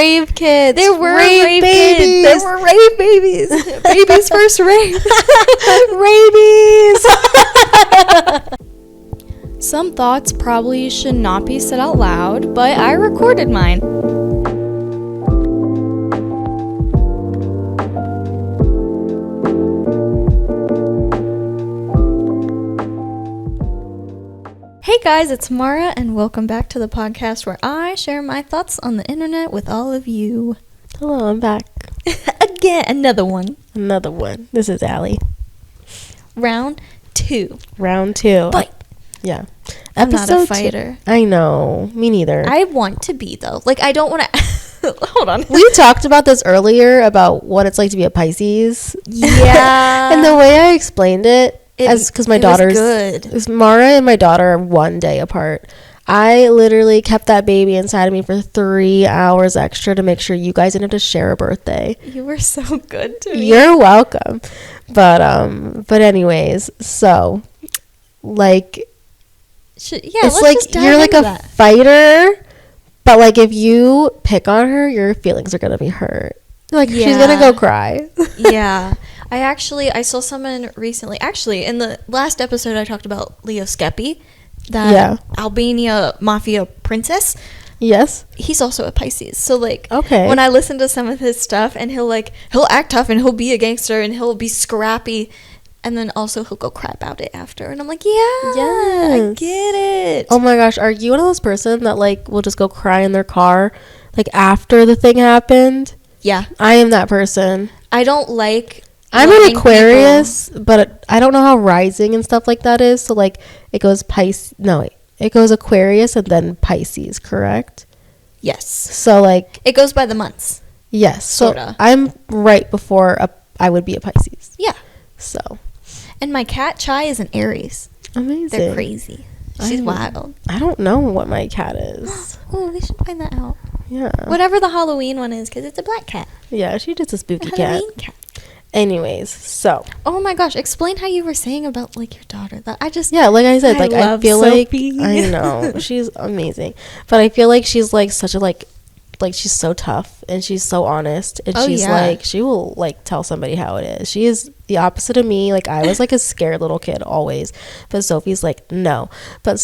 Rave kids. There were rave babies. There were rave babies. Baby's first rave. Rabies. Some thoughts probably should not be said out loud, but I recorded mine. Hey guys, it's Mara, and welcome back to the podcast where I share my thoughts on the internet with all of you. Hello, I'm back. Again, another one. This is Allie. Round 2. Fight. Yeah. I'm not a Episode fighter. 2. I know. Me neither. I want to be, though. Like, I don't want to... Hold on. We talked about this earlier, about what it's like to be a Pisces. Yeah. And the way I explained it because my daughters... good. Mara and my daughter are 1 day apart. I literally kept that baby inside of me for 3 hours extra to make sure you guys didn't have to share a birthday. You were so good to me. You're welcome. But anyways, so like it's like you're like a fighter, but like if you pick on her, your feelings are gonna be hurt. Like she's gonna go cry. Yeah. I saw someone recently, in the last episode I talked about Leo Skepi, that Albania mafia princess. Yes. He's also a Pisces. So like when I listen to some of his stuff, and he'll act tough and he'll be a gangster and he'll be scrappy, and then also he'll go cry about it after, and I'm like, I get it. Oh my gosh, are you one of those person that like will just go cry in their car like after the thing happened? Yeah. I am that person. I don't like... I'm an Aquarius, but I don't know how rising and stuff like that is. So like it goes it goes Aquarius and then Pisces, correct? Yes. So like it goes by the months. Yes. Sorta. So I'm right before I would be a Pisces. Yeah. So. And my cat Chai is an Aries. Amazing. They're crazy. She's wild. I don't know what my cat is. Oh, we should find that out. Yeah. Whatever the Halloween one is, because it's a black cat. Yeah, she's just a spooky Halloween cat. Anyways, so. Oh my gosh, explain how you were saying about like your daughter. That like I said, like I feel Sophie. Like I know she's amazing, but I feel like she's like such a like she's so tough and she's so honest, and like she will like tell somebody how it is. She is the opposite of me. Like I was like a scared little kid always, but Sophie's like no. But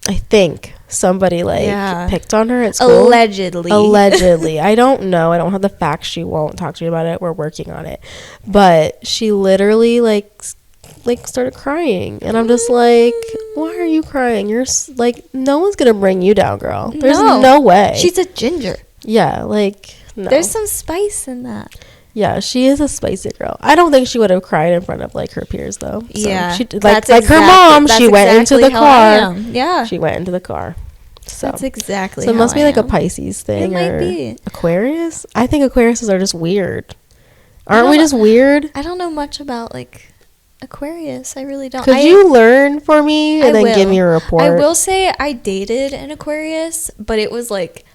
I think somebody picked on her at school. Allegedly. I don't know. I don't have the facts. She won't talk to me about it. We're working on it. But she literally like started crying. And I'm just like, why are you crying? You're like, no one's going to bring you down, girl. There's no way. She's a ginger. Yeah, like, no. There's some spice in that. Yeah, she is a spicy girl. I don't think she would have cried in front of like her peers though. So yeah, she like her mom. She went into the car. Yeah, she went into the car. So that's exactly. So it must be like a Pisces thing, or Aquarius. I think Aquariuses are just weird. Aren't we just weird? I don't know much about like Aquarius. I really don't. Could you learn for me and then give me a report? I will say I dated an Aquarius, but it was like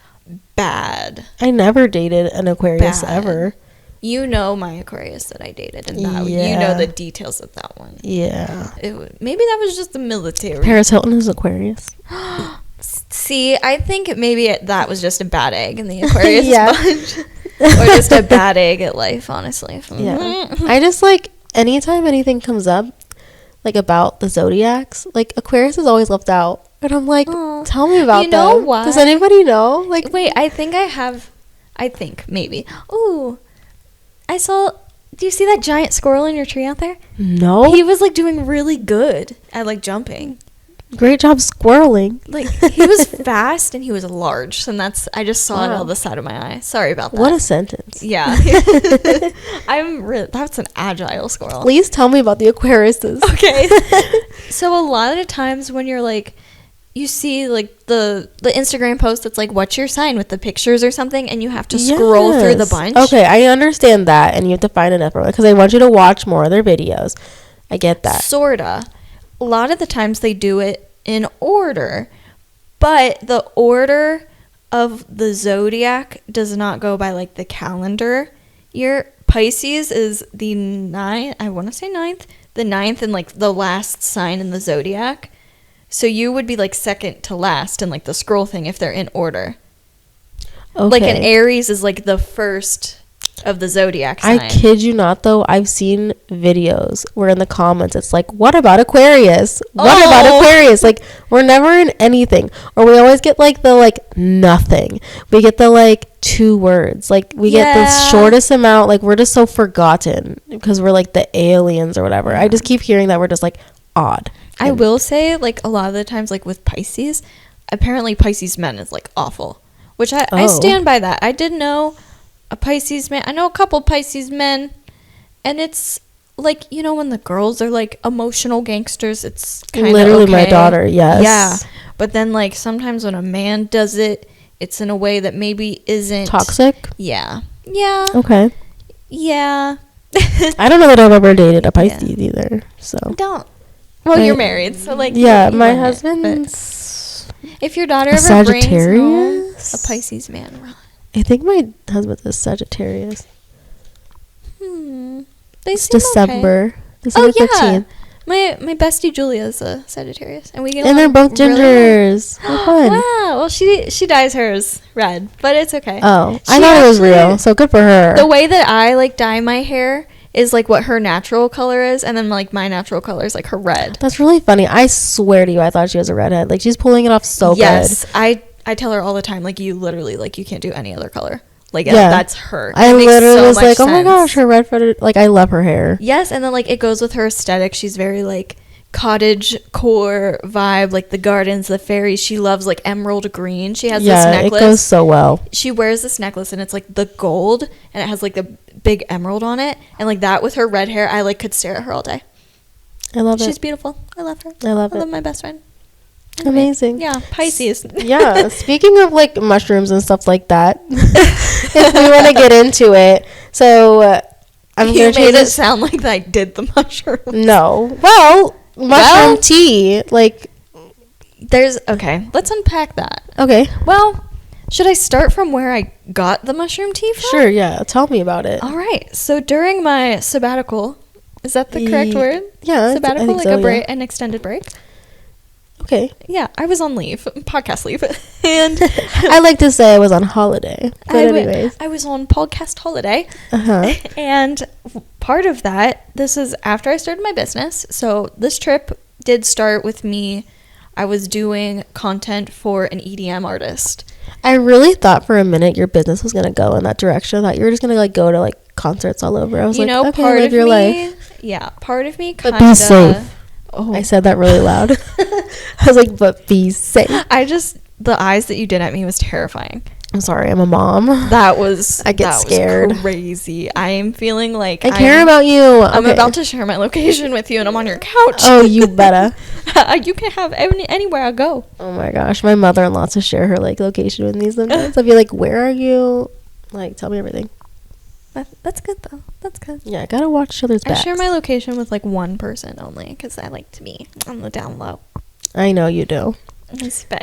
bad. I never dated an Aquarius ever. You know my Aquarius that I dated, and that you know the details of that one. Yeah. Maybe that was just the military. Paris Hilton is Aquarius. See, I think maybe that was just a bad egg in the Aquarius bunch. Or just a bad egg at life, honestly. Yeah. I just like, anytime anything comes up, like about the zodiacs, like Aquarius is always left out. And I'm like, tell me about that. You know why? Does anybody know? Like, wait, I think maybe. Ooh. Do you see that giant squirrel in your tree out there? No. He was like doing really good at like jumping. Great job squirreling. Like he was fast and he was large, and I just saw it out the side of my eye. Sorry about that. What a sentence. Yeah. That's an agile squirrel. Please tell me about the Aquariuses. Okay. So a lot of times when you're like, you see like the Instagram post that's like, what's your sign, with the pictures or something, and you have to scroll through the bunch. Okay, I understand that, and you have to find enough because they want you to watch more of their videos. I get that. Sorta. A lot of the times they do it in order, but the order of the zodiac does not go by like the calendar year. Pisces is the ninth, the ninth and like the last sign in the zodiac. So you would be like second to last in like the scroll thing if they're in order. Okay. Like an Aries is like the first of the zodiac sign. I kid you not, though. I've seen videos where in the comments it's like, what about Aquarius? What about Aquarius? Like, we're never in anything. Or we always get like the like nothing. We get the like 2 words. Like, we get the shortest amount. Like, we're just so forgotten because we're like the aliens or whatever. I just keep hearing that we're just like odd. I will say, like, a lot of the times, like with Pisces, apparently Pisces men is like awful, which I stand by that. I did know a Pisces man. I know a couple Pisces men, and it's like, you know, when the girls are like emotional gangsters, it's kind of literally my daughter. Yes. Yeah, but then like sometimes when a man does it, it's in a way that maybe isn't toxic. Yeah. Okay. Yeah. I don't know that I've ever dated a Pisces either. So don't. Well, you're married, so like my husband's. If your daughter ever brings home a Pisces man, run. I think my husband's a Sagittarius. It's December. Okay. December 15th. My bestie Julia is a Sagittarius, and we get and they're both gingers. Really fun. Wow. Well, she dyes hers red, but it's okay. Oh, I thought it was real, so good for her. The way that I like dye my hair is like what her natural color is, and then like my natural color is like her red. That's really funny. I swear to you, I thought she was a redhead. Like, she's pulling it off so good. Yes, I tell her all the time, like, you literally, like, you can't do any other color. Like, that's her. I literally was like, oh my gosh, her red footed. Like, I love her hair. Yes, and then like it goes with her aesthetic. She's very like cottage core vibe, like the gardens, the fairies. She loves like emerald green. She has this necklace. It goes so well. She wears this necklace and it's like the gold and it has like the big emerald on it, and like that with her red hair, I like could stare at her all day. I love it. She's beautiful. I love her. I love my best friend. Anyway, amazing. Yeah, Pisces. Yeah, speaking of like mushrooms and stuff like that, if we want to get into it, so I'm gonna made it sound like I did the mushrooms. No, well, mushroom tea, like there's okay. Let's unpack that. Okay. Well, should I start from where I got the mushroom tea from? Sure. Yeah. Tell me about it. All right. So during my sabbatical, is that the correct word? Yeah. Sabbatical, like a an extended break. Okay. Yeah, I was on leave, podcast leave, and I like to say I was on holiday. But anyways, I was on podcast holiday, and part of that, this is after I started my business. So this trip did start with me. I was doing content for an EDM artist. I really thought for a minute your business was gonna go in that direction. I thought you were just gonna like go to like concerts all over. I was like, okay, part live of your me, life. Yeah, part of me kind of. But be safe. Oh. I said that really loud. I was like, but be safe. The eyes that you did at me was terrifying. I'm sorry, I'm a mom. I get scared. Was crazy. I am feeling like I care about you. I'm about to share my location with you, and I'm on your couch. Oh, you better. You can have anywhere I go. Oh my gosh, my mother-in-law to share her like location with me sometimes. I'll be like, where are you? Like, tell me everything. That's good though. That's good. Yeah, I gotta watch each other's backs. I share my location with like one person only because I like to be on the down low. I know you do.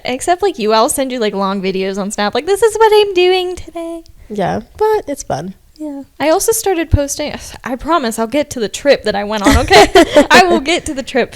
Except like you, I'll send you like long videos on Snap. Like, this is what I'm doing today. Yeah, but it's fun. Yeah. I also started posting. I promise I'll get to the trip that I went on. Okay, I will get to the trip.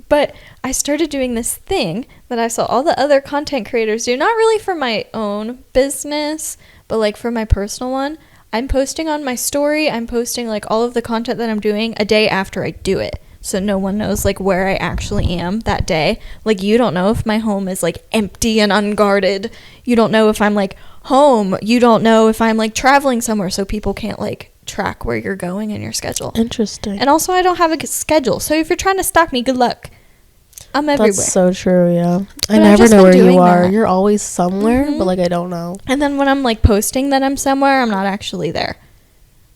But I started doing this thing that I saw all the other content creators do. Not really for my own business, but like for my personal one. I'm posting on my story. I'm posting like all of the content that I'm doing a day after I do it. So no one knows like where I actually am that day. Like, you don't know if my home is like empty and unguarded. You don't know if I'm like home. You don't know if I'm like traveling somewhere, so people can't like track where you're going in your schedule. Interesting. And also I don't have a schedule. So if you're trying to stalk me, good luck. I'm everywhere. That's so true, yeah. I never know where you are. You're always somewhere, but like I don't know. And then when I'm like posting that I'm somewhere, I'm not actually there.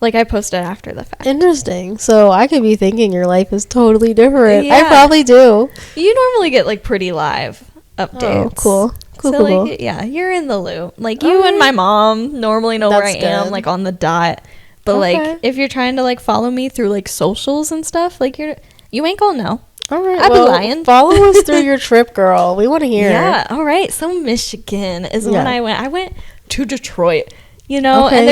Like, I post it after the fact. Interesting. So I could be thinking your life is totally different. Yeah. I probably do. You normally get like pretty live updates. Oh, cool. Cool. Like, yeah, you're in the loop. Like, you and my mom normally know where I am, like on the dot. But like, if you're trying to like follow me through like socials and stuff, like you ain't gonna know. All right, I'd be lying. Follow us through your trip, girl. We want to hear. Yeah, all right. So Michigan is when I went. I went to Detroit, you know, and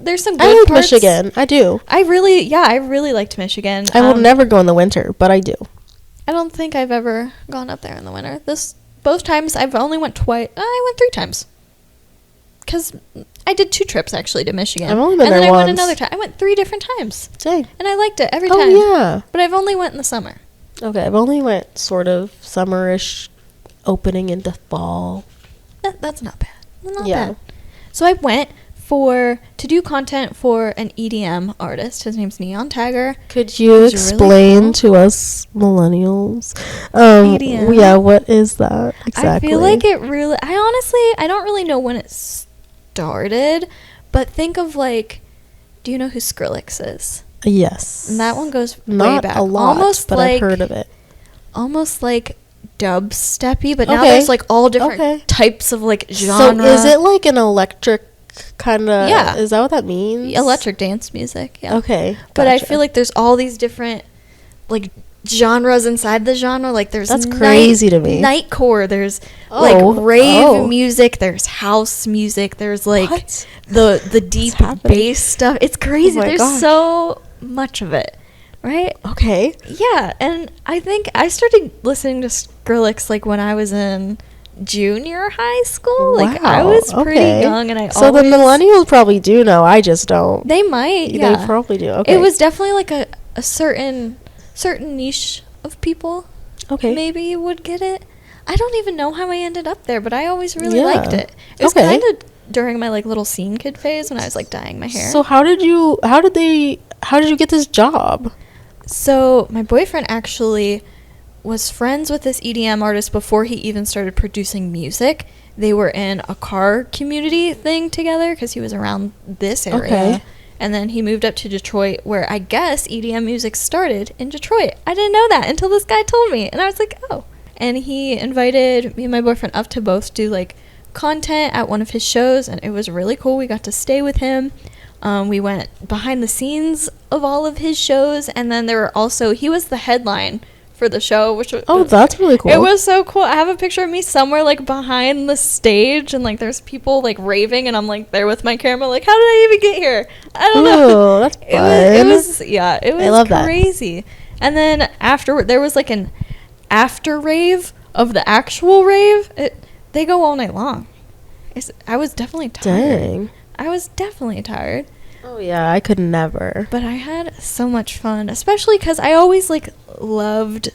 there's some good I like parts. Michigan. I do. I really liked Michigan. I will never go in the winter, but I do. I don't think I've ever gone up there in the winter. Both times I've only went twice. I went 3 times. because I did 2 trips actually to Michigan. I've only been and there then I once. went another time. I went 3 different times. Dang. And I liked it every time. Oh, yeah. But I've only went in the summer. Okay, I've only went sort of summerish, opening into fall. That's not bad. Not Yeah. bad. So I went to do content for an EDM artist. His name's Neon Tiger. Could you explain really cool. to us millennials? EDM? Yeah, what is that exactly? I feel like it really... I don't really know when it started, but think of like... Do you know who Skrillex is? Yes. And that one goes Not way back. a lot, almost but like, I've heard of it. Almost like dubsteppy, but now Okay. there's like all different types of like genre. So is it like an electric kind of... Yeah. Is that what that means? Electric dance music, yeah. Okay. But I gotcha. feel like there's all these different like genres inside the genre. Like there's That's crazy to me. Nightcore, there's Oh. like rave Oh. music, there's house music, there's like What? the deep happening? bass stuff. It's crazy. Oh my There's gosh. so much of it. Right? Okay. Yeah, and I think I started listening to Skrillex like when I was in junior high school. Like I Wow, was pretty okay. young, and So the millennials probably do know. I just don't. They might. Yeah. They probably do. Okay. It was definitely like a certain niche of people. okay. Maybe would get it. I don't even know how I ended up there, but I always really Yeah. liked it. It was Okay. kind of during my like little scene kid phase when I was like dyeing my hair. So how did you get this job? So my boyfriend actually was friends with this EDM artist before he even started producing music. They were in a car community thing together because he was around this area. Okay. And then he moved up to Detroit, where I guess EDM music started in Detroit. I didn't know that until this guy told me. And I was like, oh. And he invited me and my boyfriend up to both do like content at one of his shows. And it was really cool. We got to stay with him. We went behind the scenes of all of his shows. And then there were also, he was the headline for the show, which was, Oh, that's really cool. it was so cool. I have a picture of me somewhere like behind the stage, and like there's people like raving, and I'm like there with my camera, like how did I even get here? I don't know. Ooh, that's fun. It was yeah, it was I love that. crazy. And then afterward, there was like an after rave of the actual rave. They go all night long. I was definitely tired. Dang. I was definitely tired. Oh yeah, I could never. But I had so much fun, especially because I always like loved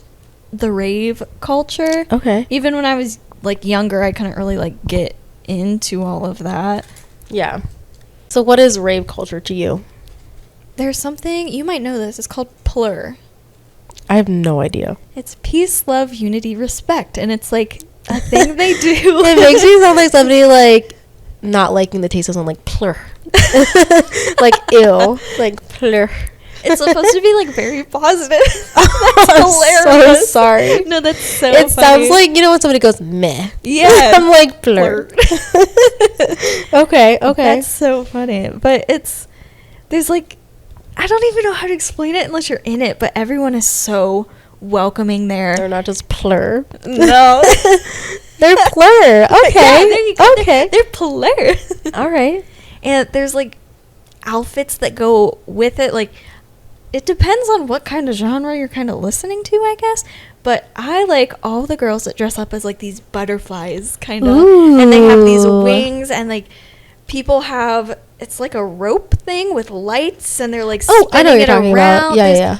the rave culture. Okay. Even when I was like younger, I couldn't really like get into all of that. Yeah. So what is rave culture to you? There's something, you might know this, it's called plur. I have no idea. It's peace, love, unity, respect, and it's like a thing they do. It makes me sound like somebody like not liking the taste of something like plur. Like ew. Like plur. It's supposed to be like very positive. That's I'm hilarious. so sorry. No, that's so It funny. sounds like, you know, when somebody goes meh. Yeah. I'm like plur. Okay. That's so funny. But there's like, I don't even know how to explain it unless you're in it, but everyone is so welcoming there. They're not just plur. No. They're plur. Okay. Yeah, there you go. Okay. They're plur. All right. And there's like outfits that go with it. Like, it depends on what kind of genre you're kind of listening to, I guess. But I like all the girls that dress up as like these butterflies, kind of. And they have these wings, and like people have, it's like a rope thing with lights, and they're like spinning I know what you're it talking around. about. Yeah, There's yeah.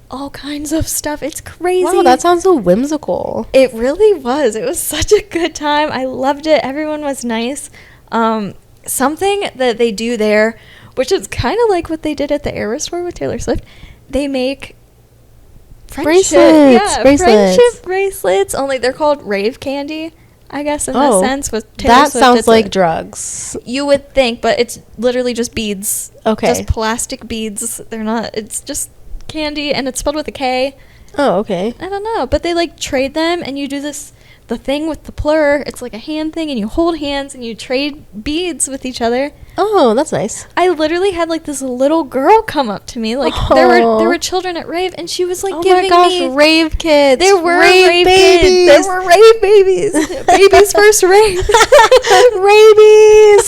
all kinds of stuff. It's crazy. Wow, that sounds so whimsical. It really was. It was such a good time. I loved it. Everyone was nice. Something that they do there, which is kind of like what they did at the Era store with Taylor Swift, they make Bracelets. friendship bracelets. Only they're called rave candy, I guess, in that sense. With Taylor that Swift, sounds it's like drugs. you would think, but it's literally just beads. Okay. Just plastic beads. They're not. It's just candy, and it's spelled with a K. Oh, okay. I don't know, but they like trade them, and you do the thing with the plur. It's like a hand thing, and you hold hands and you trade beads with each other. Oh, that's nice. I literally had like this little girl come up to me, like there were children at rave, and she was like giving me rave kids. there were rave babies. There were rave babies. Babies first rave. Rabies.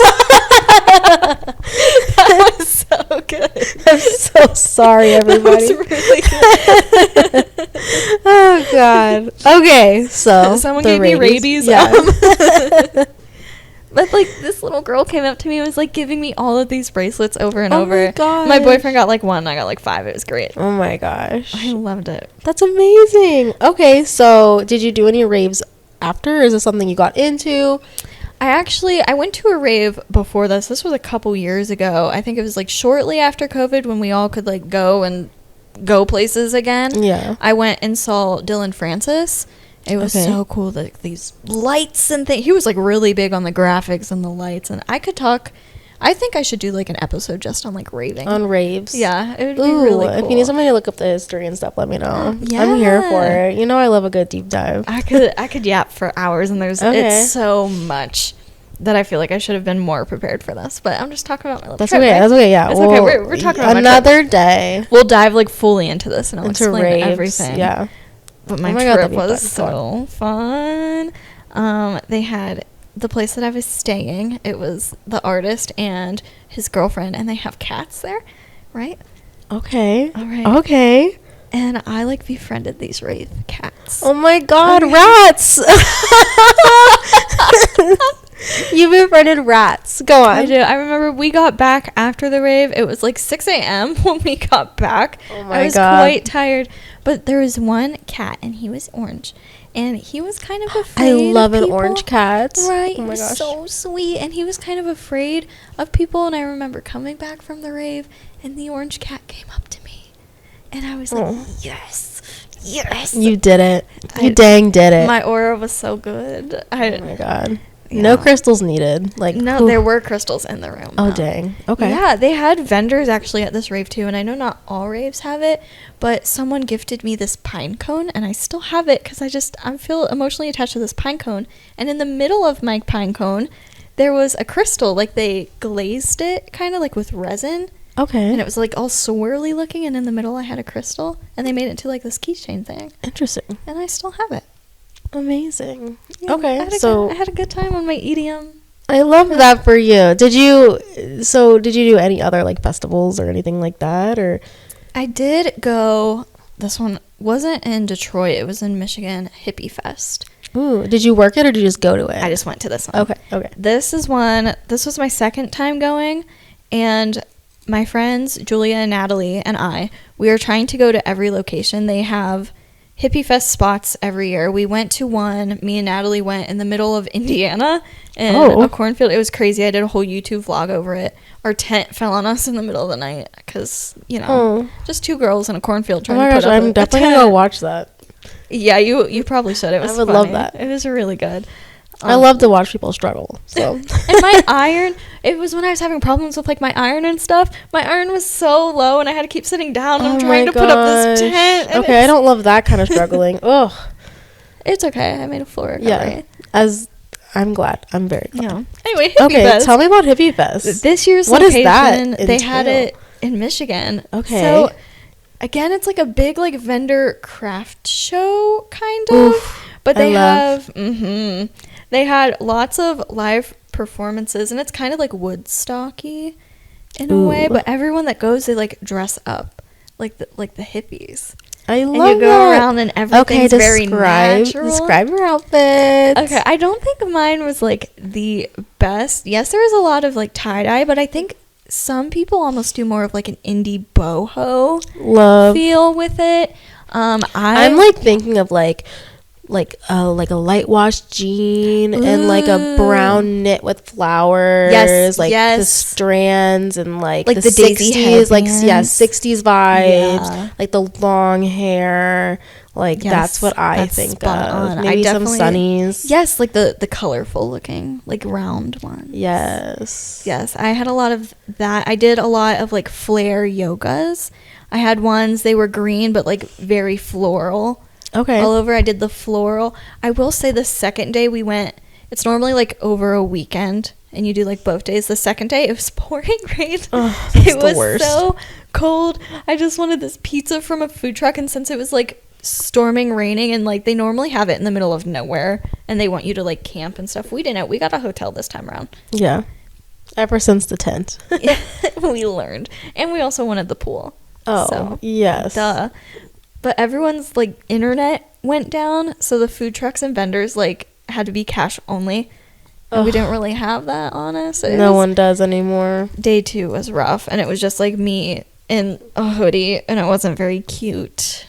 That was so good. I'm so sorry, everybody. That was really good. Oh God. Okay, so Someone the gave me rabies. Yeah. But like this little girl came up to me and was like giving me all of these bracelets over and over. My gosh. My boyfriend got like 1, I got like 5. It was great. Oh my gosh. I loved it. That's amazing. Okay, so did you do any raves after, or is this something you got into? I went to a rave before this. This was a couple years ago. I think it was like shortly after COVID when we all could like go places again. Yeah. I went and saw Dylan Francis. It was so cool, like these lights and things. He was like really big on the graphics and the lights, and I think I should do like an episode just on like raving. On raves. Yeah, it would be really cool. If you need somebody to look up the history and stuff, let me know. Yeah. I'm here for it. You know I love a good deep dive. I could yap for hours, and it's so much that I feel like I should have been more prepared for this. But I'm just talking about my little trip. That's okay, yeah. It's okay. We're talking about another day. We'll dive like fully into this, and I'll explain raves, everything. Yeah. But my trip was so fun. They had the place that I was staying. It was the artist and his girlfriend, and they have cats there, right? Okay. All right. Okay. And I like befriended these rave cats. Oh my God, rats! You befriended rats. Go on. I did. I remember we got back after the rave. It was like 6 a.m. when we got back. Oh my God. I was quite tired. But there was one cat, and he was orange. And he was kind of afraid I love of an people. orange cat. Right. Oh He my was gosh. so sweet. And he was kind of afraid of people. And I remember coming back from the rave, and the orange cat came up to me. And I was like, yes. Yes. You did it. You dang did it. My aura was so good. Oh my God. Yeah. No crystals needed. Like no, there were crystals in the room. Oh, though. dang. Okay. Yeah, they had vendors actually at this rave too, and I know not all raves have it, but someone gifted me this pine cone, and I still have it because I feel emotionally attached to this pine cone. And in the middle of my pine cone, there was a crystal, like they glazed it kind of like with resin. Okay. And it was like all swirly looking, and in the middle I had a crystal, and they made it into like this keychain thing. Interesting. And I still have it. Amazing. Yeah, Okay, I had a good time on my EDM. I love that for you. Did you do any other like festivals or anything like that, or? I did go. This one wasn't in Detroit. It was in Michigan, Hippie Fest. Ooh, did you work it or did you just go to it? I just went to this one. Okay. This was my second time going, and my friends Julia and Natalie and we are trying to go to every location. They have Hippie Fest spots every year. We went to one. Me and Natalie went in the middle of Indiana in a cornfield. It was crazy. I did a whole YouTube vlog over it. Our tent fell on us in the middle of the night because, just two girls in a cornfield trying to put up I'm definitely going to watch that. Yeah, you probably should. It was I would funny. love that. It was really good. I love to watch people struggle. So. And my iron, it was when I was having problems with like my iron and stuff. My iron was so low, and I had to keep sitting down. And I'm trying to put up this tent. Okay, I don't love that kind of struggling. Ugh. It's okay. I made a full recovery. Yeah. I'm glad. I'm very glad. Yeah. Anyway, Hippie Fest. Tell me about Hippie Fest. This year's what location, is that they had it in Michigan. Okay. So again, it's like a big like vendor craft show kind of. But they they had lots of live performances, and it's kind of like Woodstocky in a way, but everyone that goes, they like dress up like the hippies. I love and you go around and everything's very natural. Describe your outfit. Okay, I don't think mine was like the best. Yes, there was a lot of like tie-dye, but I think some people almost do more of like an indie boho feel with it. I'm like thinking of like a light wash jean and like a brown knit with flowers, the strands and like the 60s, like 60s vibes, like the long hair, like that's what I think of. Maybe some sunnies. Yes, like the colorful looking, like round ones. Yes, I had a lot of that. I did a lot of like flare yogas. I had ones, they were green but like very floral. Okay. All over. I did the floral. I will say the second day we went, it's normally like over a weekend and you do like both days. The second day it was pouring rain. Oh, it was so cold. I just wanted this pizza from a food truck, and since it was like storming, raining, and like they normally have it in the middle of nowhere and they want you to like camp and stuff, we didn't. We got a hotel this time around. Yeah. Ever since the tent. We learned. And we also wanted the pool. Oh, so, yes. Duh. But everyone's like internet went down, so the food trucks and vendors like had to be cash only, And we didn't really have that on us. No one does anymore. Day 2 was rough, and it was just like me in a hoodie, and it wasn't very cute.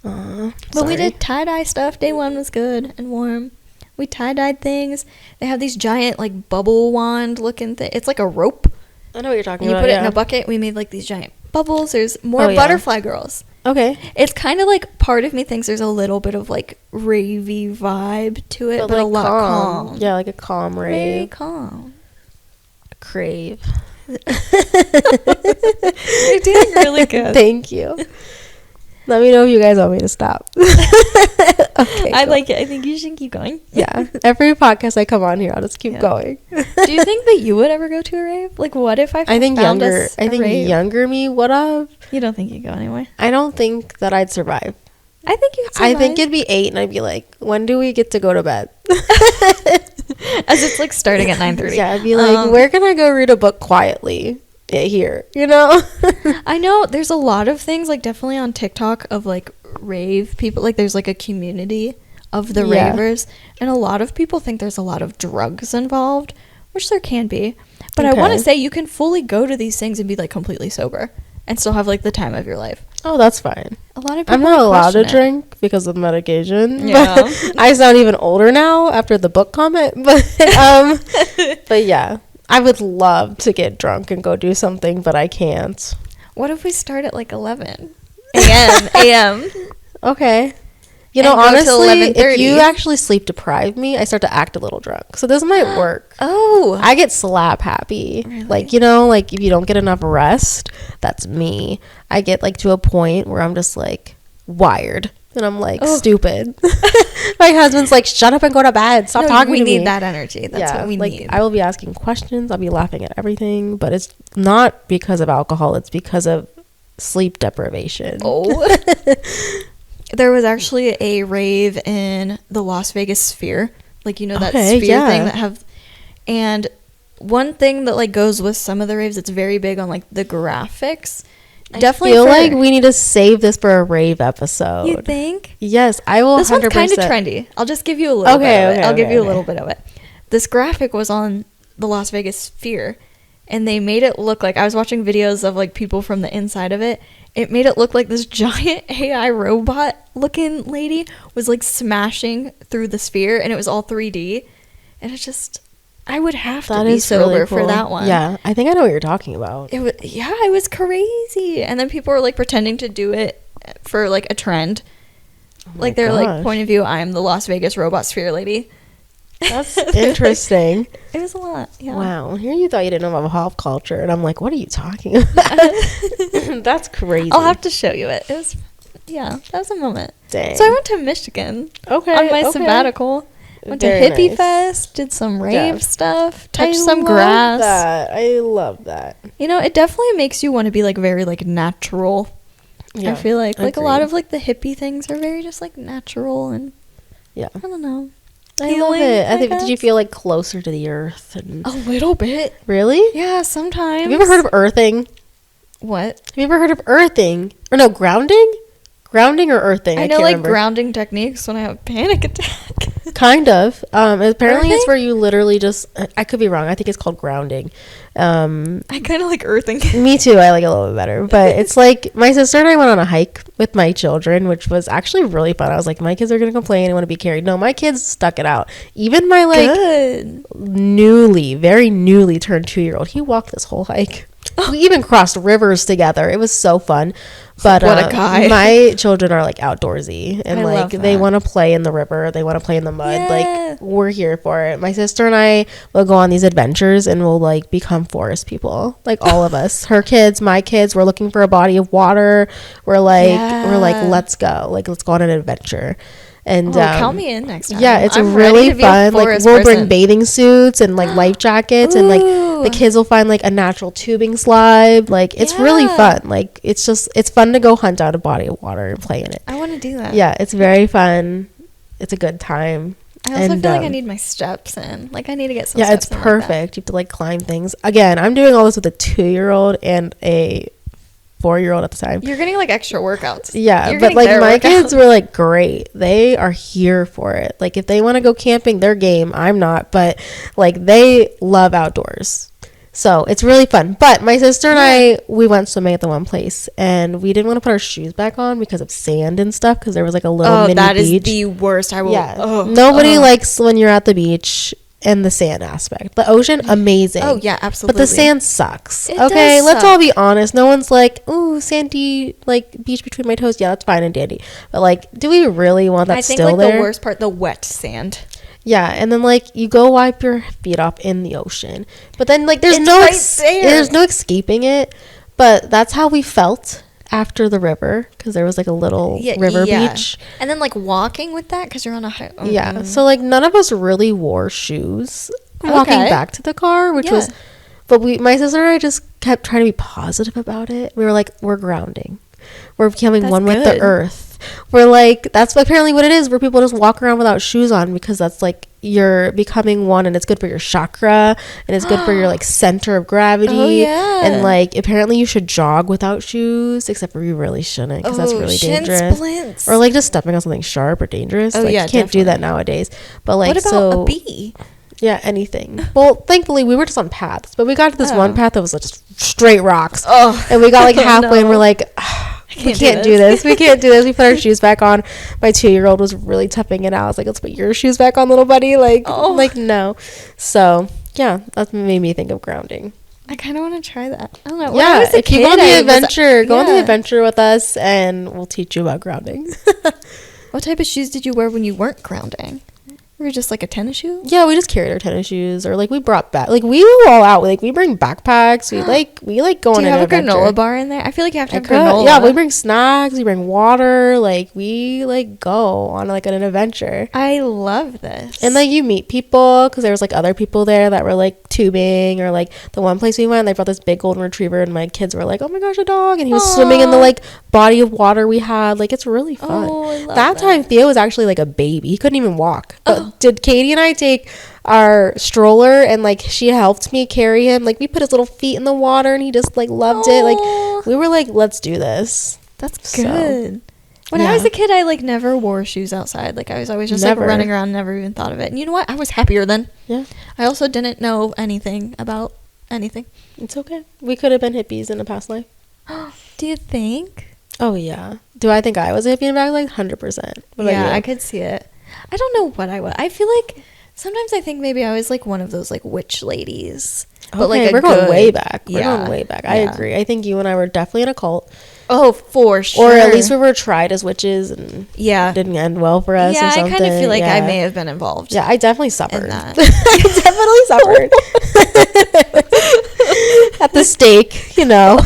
But we did tie-dye stuff. Day 1 was good and warm. We tie-dyed things. They have these giant like bubble wand looking thing. It's like a rope. I know what you're talking and about. You put it in a bucket. We made like these giant bubbles. There's more butterfly girls. Okay. It's kind of like, part of me thinks there's a little bit of like ravey vibe to it, but like a lot calm. Yeah, like a calm rave. Very calm. Crave. You're doing really good. Thank you. Let me know if you guys want me to stop. Okay, I like it. I think you should keep going. Yeah. Every podcast I come on here, I'll just keep going. Do you think that you would ever go to a rave? Like, what if I think younger me would have. You don't think you'd go anyway? I don't think that I'd survive. I think you'd survive. I think it'd be 8 and I'd be like, when do we get to go to bed? As it's like starting at 9:30. Yeah, I'd be like, where can I go read a book quietly? Here, you know? I know there's a lot of things, like definitely on TikTok, of like rave people. Like there's like a community of the ravers, and a lot of people think there's a lot of drugs involved, which there can be. But I want to say you can fully go to these things and be like completely sober and still have like the time of your life. Oh, that's fine. A lot of people I'm not allowed to drink because of medication. Yeah. But I sound even older now after the book comment. But but yeah, I would love to get drunk and go do something, but I can't. What if we start at like 11 a.m. Okay. You know, honestly, if you actually sleep deprive me, I start to act a little drunk. So this might work. Oh. I get slap happy. Really? Like, you know, like if you don't get enough rest, that's me. I get like to a point where I'm just like wired. And I'm like, stupid. My husband's like, shut up and go to bed. Stop talking to me. We need that energy. That's what we need. I will be asking questions. I'll be laughing at everything. But it's not because of alcohol. It's because of sleep deprivation. Oh. There was actually a rave in the Las Vegas Sphere. Like, you know, that sphere thing that have... And one thing that, like, goes with some of the raves, it's very big on, like, the graphics. Definitely feel like we need to save this for a rave episode. You think? Yes, I will. This 100%. One's kind of trendy. I'll just give you a little bit of it. I'll give you a little bit of it. This graphic was on the Las Vegas Sphere, and they made it look like... I was watching videos of, like, people from the inside of it. It made it look like this giant AI robot looking lady was like smashing through the sphere, and it was all 3D. And it's just, I would have to be sober really cool. for that one. Yeah, I think I know what you're talking about. It was crazy. And then people were like pretending to do it for like a trend. Like they're like, point of view, I'm the Las Vegas robot sphere lady. That's interesting. It was a lot. Yeah. Wow. Here you thought you didn't know about pop culture, and I'm like, what are you talking about? That's crazy. I'll have to show you it. It was, that was a moment. Dang. So I went to Michigan. Okay. On my sabbatical. Went to Hippie Fest, did some rave stuff, touched some grass. I love that. You know, it definitely makes you want to be like very like natural. Yeah, I feel like a lot of like the hippie things are very just like natural and I don't know. I love it. I think. Did you feel like closer to the earth? A little bit. Really? Yeah, sometimes. Have you ever heard of earthing? What? Have you ever heard of earthing? Or no, grounding? Grounding or earthing? I know like grounding techniques when I have a panic attack. Kind of. Apparently it's where you literally just... I could be wrong. I think it's called grounding. I kind of like earthing. Me too. I like it a little bit better. But it's like... My sister and I went on a hike with my children, which was actually really fun. I was like, my kids are going to complain and want to be carried. No, my kids stuck it out. Even my like... very newly turned 2-year-old. He walked this whole hike. We even crossed rivers together. It was so fun. But what a guy. My children are like outdoorsy and like they want to play in the river. They want to play in the mud. Yeah. Like we're here for it. My sister and I will go on these adventures and we'll like become forest people. Like all of us. Her kids, my kids, we're looking for a body of water. We're like let's go. Like let's go on an adventure. And count me in next time. Yeah, it's really fun. Like we'll bring bathing suits and like life jackets and like the kids will find like a natural tubing slide. Like it's really fun. Like it's fun to go hunt out a body of water and play in it. I want to do that. Yeah, it's very fun. It's a good time. I also feel like I need my steps in. Like I need to get some steps in. Yeah, it's perfect. You have to like climb things. Again, I'm doing all this with a 2-year-old and a 4-year-old at the time. You're getting like extra workouts. Yeah, You're but like my workouts. kids were like great. They are here for it. Like if they want to go camping, they're game. I'm not, but like they love outdoors. So it's really fun. But my sister and I, we went swimming at the one place, and we didn't want to put our shoes back on because of sand and stuff, because there was like a little mini beach. Oh, that is the worst. I will. Yeah. Nobody likes when you're at the beach and the sand aspect. The ocean, amazing. Oh, yeah, absolutely. But the sand sucks. It okay, does let's suck. all be honest. No one's like, ooh, sandy, like, beach between my toes. Yeah, that's fine and dandy. But, like, do we really want that still there? I think, like, the worst part, the wet sand. Yeah, and then, like, you go wipe your feet off in the ocean. But then, like, there's no escaping it. But that's how we felt after the river, because there was like a little river beach, and then like walking with that because you're on a high. Yeah, so like none of us really wore shoes walking back to the car, which was, but my sister and I just kept trying to be positive about it. We were like, we're grounding, we're becoming one with the earth. We're like, that's apparently what it is, where people just walk around without shoes on, because that's like you're becoming one, and it's good for your chakra, and it's good for your like center of gravity. And like apparently you should jog without shoes, except for you really shouldn't, because that's really dangerous. Splints. Or like just stepping on something sharp or dangerous. You can't do that nowadays. But like, what about a bee? Yeah, anything. Well, thankfully we were just on paths, but we got to this one path that was like just straight rocks. And we got like halfway and we're like, we can't do this. We can't do this. We put our shoes back on. My 2-year-old was really toughing it out. I was like, let's put your shoes back on, little buddy. Like no. So yeah, that made me think of grounding. I kind of want to try that. I don't know. Yeah, if you go on the adventure, go on the adventure with us, and we'll teach you about grounding. What type of shoes did you wear when you weren't grounding? Were you just like a tennis shoe? Yeah, we just carried our tennis shoes, or like we brought back, like we were all out. Like we bring backpacks. We like go on an adventure. Do you have a granola bar in there? I feel like you have to have granola. Yeah, we bring snacks. We bring water. Like we like go on like an adventure. I love this. And like you meet people, because there was like other people there that were like tubing, or like the one place we went, they brought this big golden retriever, and my kids were like, oh my gosh, a dog, and he was swimming in the like body of water we had. Like it's really fun. I love that time Theo was actually like a baby. He couldn't even walk. But did Katie and I take our stroller, and like she helped me carry him? Like we put his little feet in the water, and he just like loved it. Like we were like, let's do this. That's good. When I was a kid, I like never wore shoes outside. Like I was always just like running around, never even thought of it. And you know what? I was happier then. Yeah. I also didn't know anything about anything. It's okay. We could have been hippies in a past life. Do you think? Oh yeah. Do I think I was a hippie in a past life? 100%. Yeah, I could see it. I don't know what I was. I feel like sometimes I think maybe I was like one of those like witch ladies. But like we're going way back. We're going way back. I agree. I think you and I were definitely in a cult. Oh, for sure. Or at least we were tried as witches, and didn't end well for us. Yeah, or something. I kind of feel like I may have been involved. Yeah, I definitely suffered. I definitely suffered. At the stake, you know.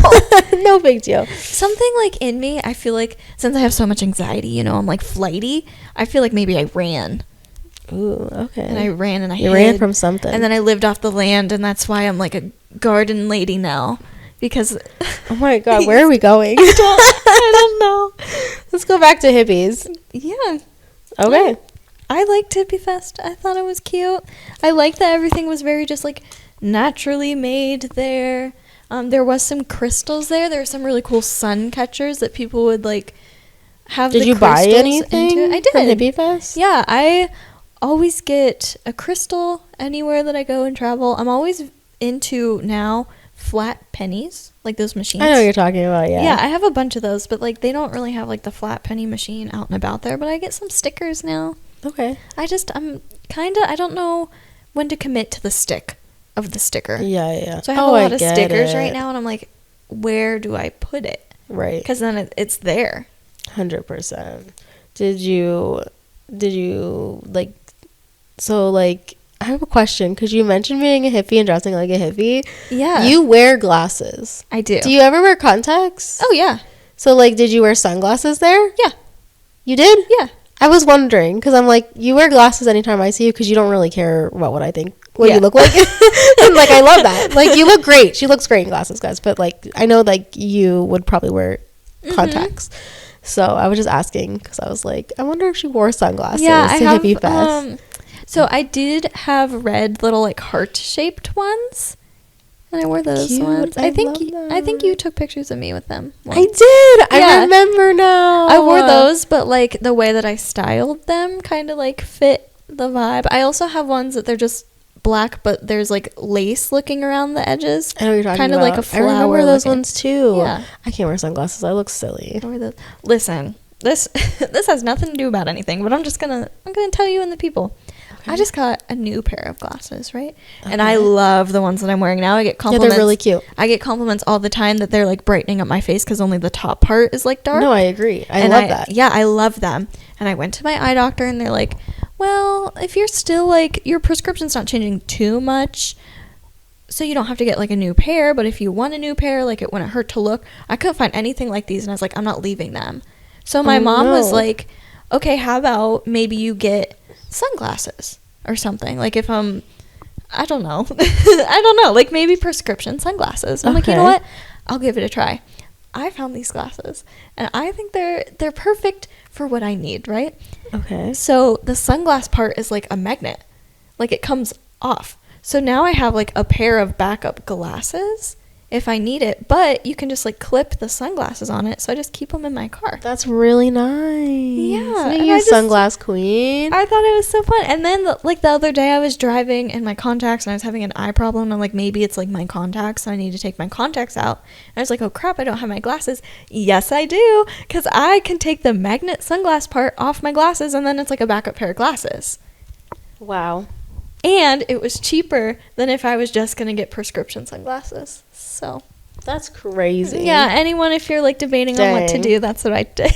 No big deal. Something like in me, I feel like since I have so much anxiety, you know, I'm like flighty. I feel like maybe I ran. Ooh, okay. And I ran and I hid. Ran from something. And then I lived off the land, and that's why I'm like a garden lady now. Because oh my god, where are we going? I don't know. Let's go back to hippies. Yeah. Okay. Yeah. I liked Hippie Fest. I thought it was cute. I liked that everything was very just like naturally made there. There was some crystals there. There were some really cool sun catchers that people would like have. Did you buy anything? I did. From Hippie Fest? Yeah, I always get a crystal anywhere that I go and travel. I'm always into now flat pennies, like those machines. I know what you're talking about. Yeah, I have a bunch of those, but like they don't really have like the flat penny machine out and about there. But I get some stickers now. Okay. I'm kind of, I don't know when to commit to the stick of the sticker. Yeah. So I have a lot of stickers right now, and I'm like, where do I put it? Right. Because then it's there. 100%. Did you like, so like, I have a question, because you mentioned being a hippie and dressing like a hippie. Yeah. You wear glasses. I do. Do you ever wear contacts? Oh, yeah. So, like, did you wear sunglasses there? Yeah. You did? Yeah. I was wondering, because I'm like, you wear glasses anytime I see you, because you don't really care about what I think, what you look like. And, like, I love that. Like, you look great. She looks great in glasses, guys. But, like, I know, like, you would probably wear contacts. So, I was just asking, because I was like, I wonder if she wore sunglasses to Hippie Fest. So I did have red little like heart-shaped ones. And I wore those Cute. ones. I think you took pictures of me with them once. I did. I remember now. I wore those, but like the way that I styled them kind of like fit the vibe. I also have ones that they're just black, but there's like lace looking around the edges. I know what you're talking kind of about. like a flower. I remember those looking. ones too. Yeah. I can't wear sunglasses. I look silly. I wore those. Listen, this this has nothing to do about anything, but I'm gonna tell you and the people. Okay. I just got a new pair of glasses, right? Okay. And I love the ones that I'm wearing now. I get compliments. Yeah, they're really cute. I get compliments all the time that they're like brightening up my face because only the top part is like dark. No, I agree. I love that. Yeah, I love them. And I went to my eye doctor and they're like, well, if you're still like, your prescription's not changing too much, so you don't have to get like a new pair, but if you want a new pair, like it wouldn't hurt to look. I couldn't find anything like these and I was like, I'm not leaving them. So my mom was like, okay, how about maybe you get sunglasses or something, like if I don't know like maybe prescription sunglasses. I'm like, you know what, I'll give it a try. I found these glasses and I think they're perfect for what I need, right? Okay, so the sunglass part is like a magnet, like it comes off, so now I have like a pair of backup glasses if I need it, but you can just like clip the sunglasses on it, so I just keep them in my car. That's really nice. Yeah, you're a sunglass queen. I thought it was so fun. And then the other day I was driving in my contacts and I was having an eye problem, and I'm like, maybe it's like my contacts, so I need to take my contacts out. And I was like, oh crap, I don't have my glasses. Yes I do, because I can take the magnet sunglass part off my glasses and then it's like a backup pair of glasses. Wow. And it was cheaper than if I was just going to get prescription sunglasses. So that's crazy. Yeah, anyone, if you're like debating on what to do, that's what I did.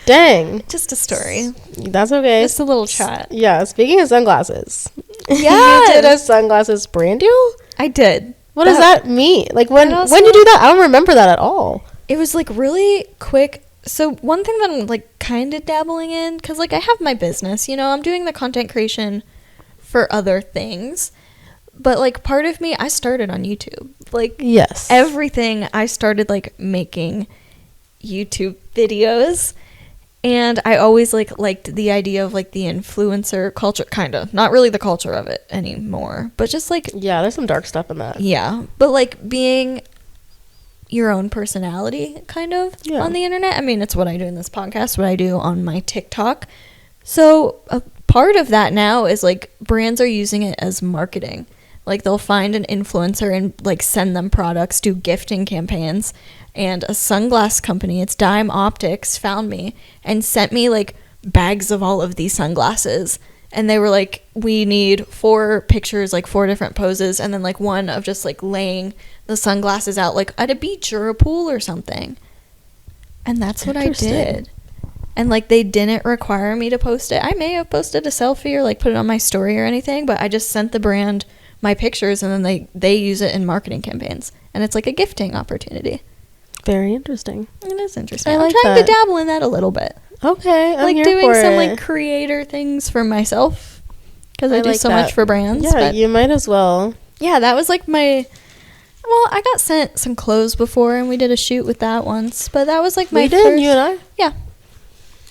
Dang. Just a story. That's okay. Just a little chat. Yeah, speaking of sunglasses. Yeah. You did a sunglasses brand deal? I did. What does that mean? Like when you do that? I don't remember that at all. It was like really quick. So one thing that I'm like kind of dabbling in, because like I have my business, you know, I'm doing the content creation for other things, but like part of me, I started on YouTube. Like, yes, everything I started like making YouTube videos, and I always like liked the idea of like the influencer culture, kind of, not really the culture of it anymore, but just like, yeah, there's some dark stuff in that. Yeah, but like being your own personality kind of on the internet. I mean, it's what I do in this podcast, what I do on my TikTok. So part of that now is like brands are using it as marketing. Like they'll find an influencer and like send them products, do gifting campaigns. And a sunglass company, it's Dime Optics, found me and sent me like bags of all of these sunglasses. And they were like, we need 4 pictures, like 4 different poses, and then like one of just like laying the sunglasses out like at a beach or a pool or something. And that's what I did. And like they didn't require me to post it. I may have posted a selfie or like put it on my story or anything, but I just sent the brand my pictures and then they use it in marketing campaigns. And it's like a gifting opportunity. Very interesting. It is interesting. I'm trying to dabble in that a little bit. Okay, I'm like here doing for some it. like creator things for myself because I do like so that. Much for brands. Yeah, you might as well. Yeah, that was like my. Well, I got sent some clothes before, and we did a shoot with that once. But that was like my first. You and I. Yeah.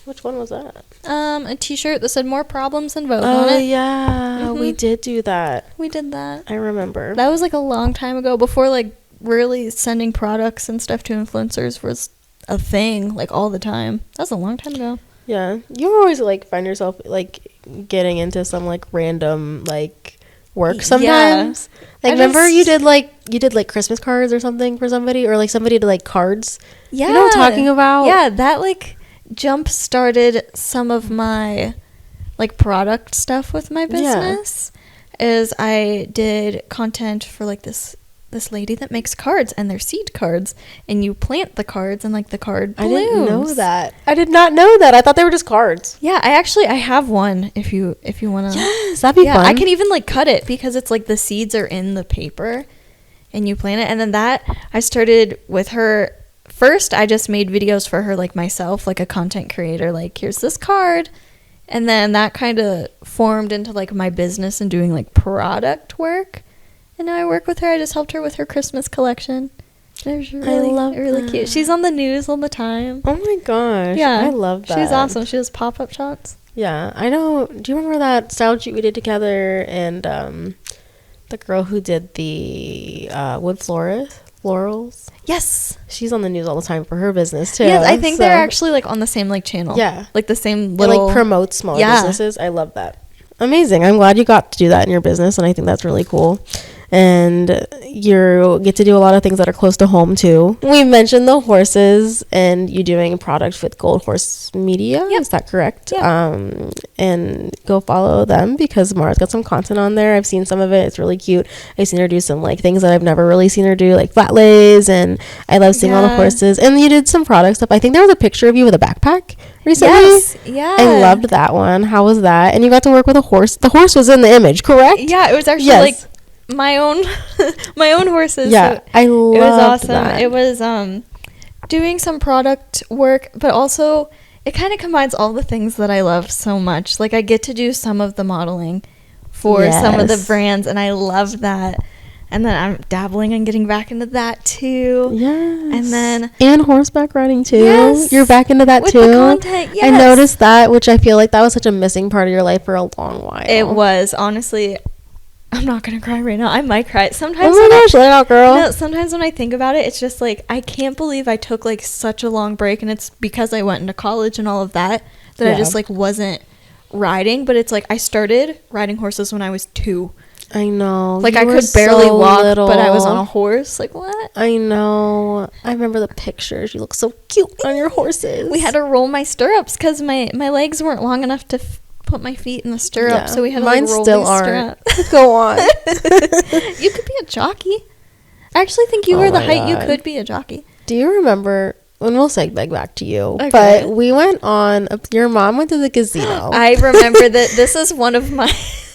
Which one was that? A T-shirt that said "More Problems Than Vogue" on it. Oh yeah, we did do that. We did that. I remember. That was like a long time ago, before like really sending products and stuff to influencers was a thing, like all the time. That was a long time ago. Yeah, you always like find yourself like getting into some like random like work sometimes. Yeah. Like remember you did like Christmas cards or something for somebody, or like somebody did like cards. Yeah, you know what I'm talking about? Yeah, that like jump started some of my like product stuff with my business. Is I did content for like this lady that makes cards, and they're seed cards, and you plant the cards and like the card blooms. I didn't know that. I did not know that. I thought they were just cards. Yeah, I have one if you want to. Yes, that'd be fun. I can even like cut it because it's like the seeds are in the paper and you plant it. And then that I started with her. First, I just made videos for her like myself, like a content creator, like here's this card. And then that kind of formed into like my business and doing like product work. And now I work with her. I just helped her with her Christmas collection. It was really cute. She's on the news all the time. Oh my gosh. Yeah. I love that. She's awesome. She does pop-up shots. Yeah. I know. Do you remember that style shoot we did together? And The girl who did the wood florals. Yes. She's on the news all the time for her business too. Yes, I think they're actually like on the same like channel. Yeah. Like the same little. It like promotes smaller businesses. I love that. Amazing. I'm glad you got to do that in your business, and I think that's really cool. And you get to do a lot of things that are close to home too. We mentioned the horses and you doing product with Gold Horse Media. Yep. Is that correct? Yeah. And go follow them because Mara's got some content on there. I've seen some of it. It's really cute. I've seen her do some like things that I've never really seen her do, like flat lays, and I love seeing all the horses. And you did some product stuff. I think there was a picture of you with a backpack recently. Yes. Yeah. I loved that one. How was that? And you got to work with a horse. The horse was in the image, correct? Yeah, it was actually like my own horses. Yeah, so I love it. Was awesome. That. It was doing some product work, but also it kind of combines all the things that I love so much. Like I get to do some of the modeling for some of the brands, and I love that. And then I'm dabbling and getting back into that too. Yes. And horseback riding too. Yes. You're back into that with too. The content, yes. I noticed that, which I feel like that was such a missing part of your life for a long while. It was, honestly. I'm not gonna cry right now. I might cry. Sometimes. Oh my gosh, let it out, girl. No, sometimes when I think about it, it's just like I can't believe I took like such a long break, and it's because I went into college and all of that I just like wasn't riding. But it's like I started riding horses when I was 2. I know. Like I could barely walk, but I was on a horse. Like what? I know. I remember the pictures. You look so cute on your horses. We had to roll my stirrups because my legs weren't long enough to put my feet in the stirrup, so we had to like roll these stirrups. Go on. You could be a jockey. I actually think you were the height you could be a jockey. Do you remember? And we'll segue back to you. Okay. But we went on. Your mom went to the casino. I remember that. This is one of my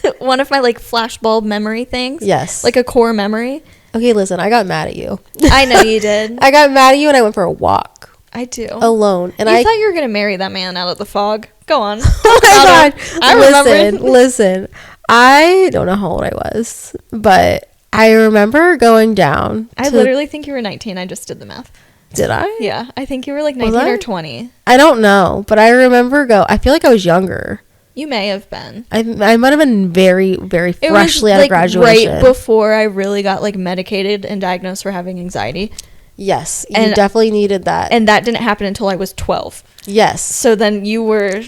like flashbulb memory things. Yes, like a core memory. Okay, listen. I got mad at you. I know you did. I got mad at you, and I went for a walk. I do. Alone. And I thought you were gonna marry that man out of the fog. Go on. Oh my god. I remember. Listen. I don't know how old I was, but I remember going down. I literally think you were 19. I just did the math. Did I? Yeah, I think you were like 19 or 20. I don't know, but I remember I feel like I was younger. You may have been. I might have been very, very freshly out of graduation. Right before I really got like medicated and diagnosed for having anxiety. Yes, you definitely needed that. And that didn't happen until I was 12. Yes. So then you were...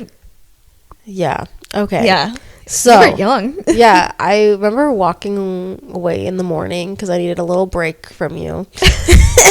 Yeah. Okay. Yeah. So you were young. Yeah, I remember walking away in the morning because I needed a little break from you.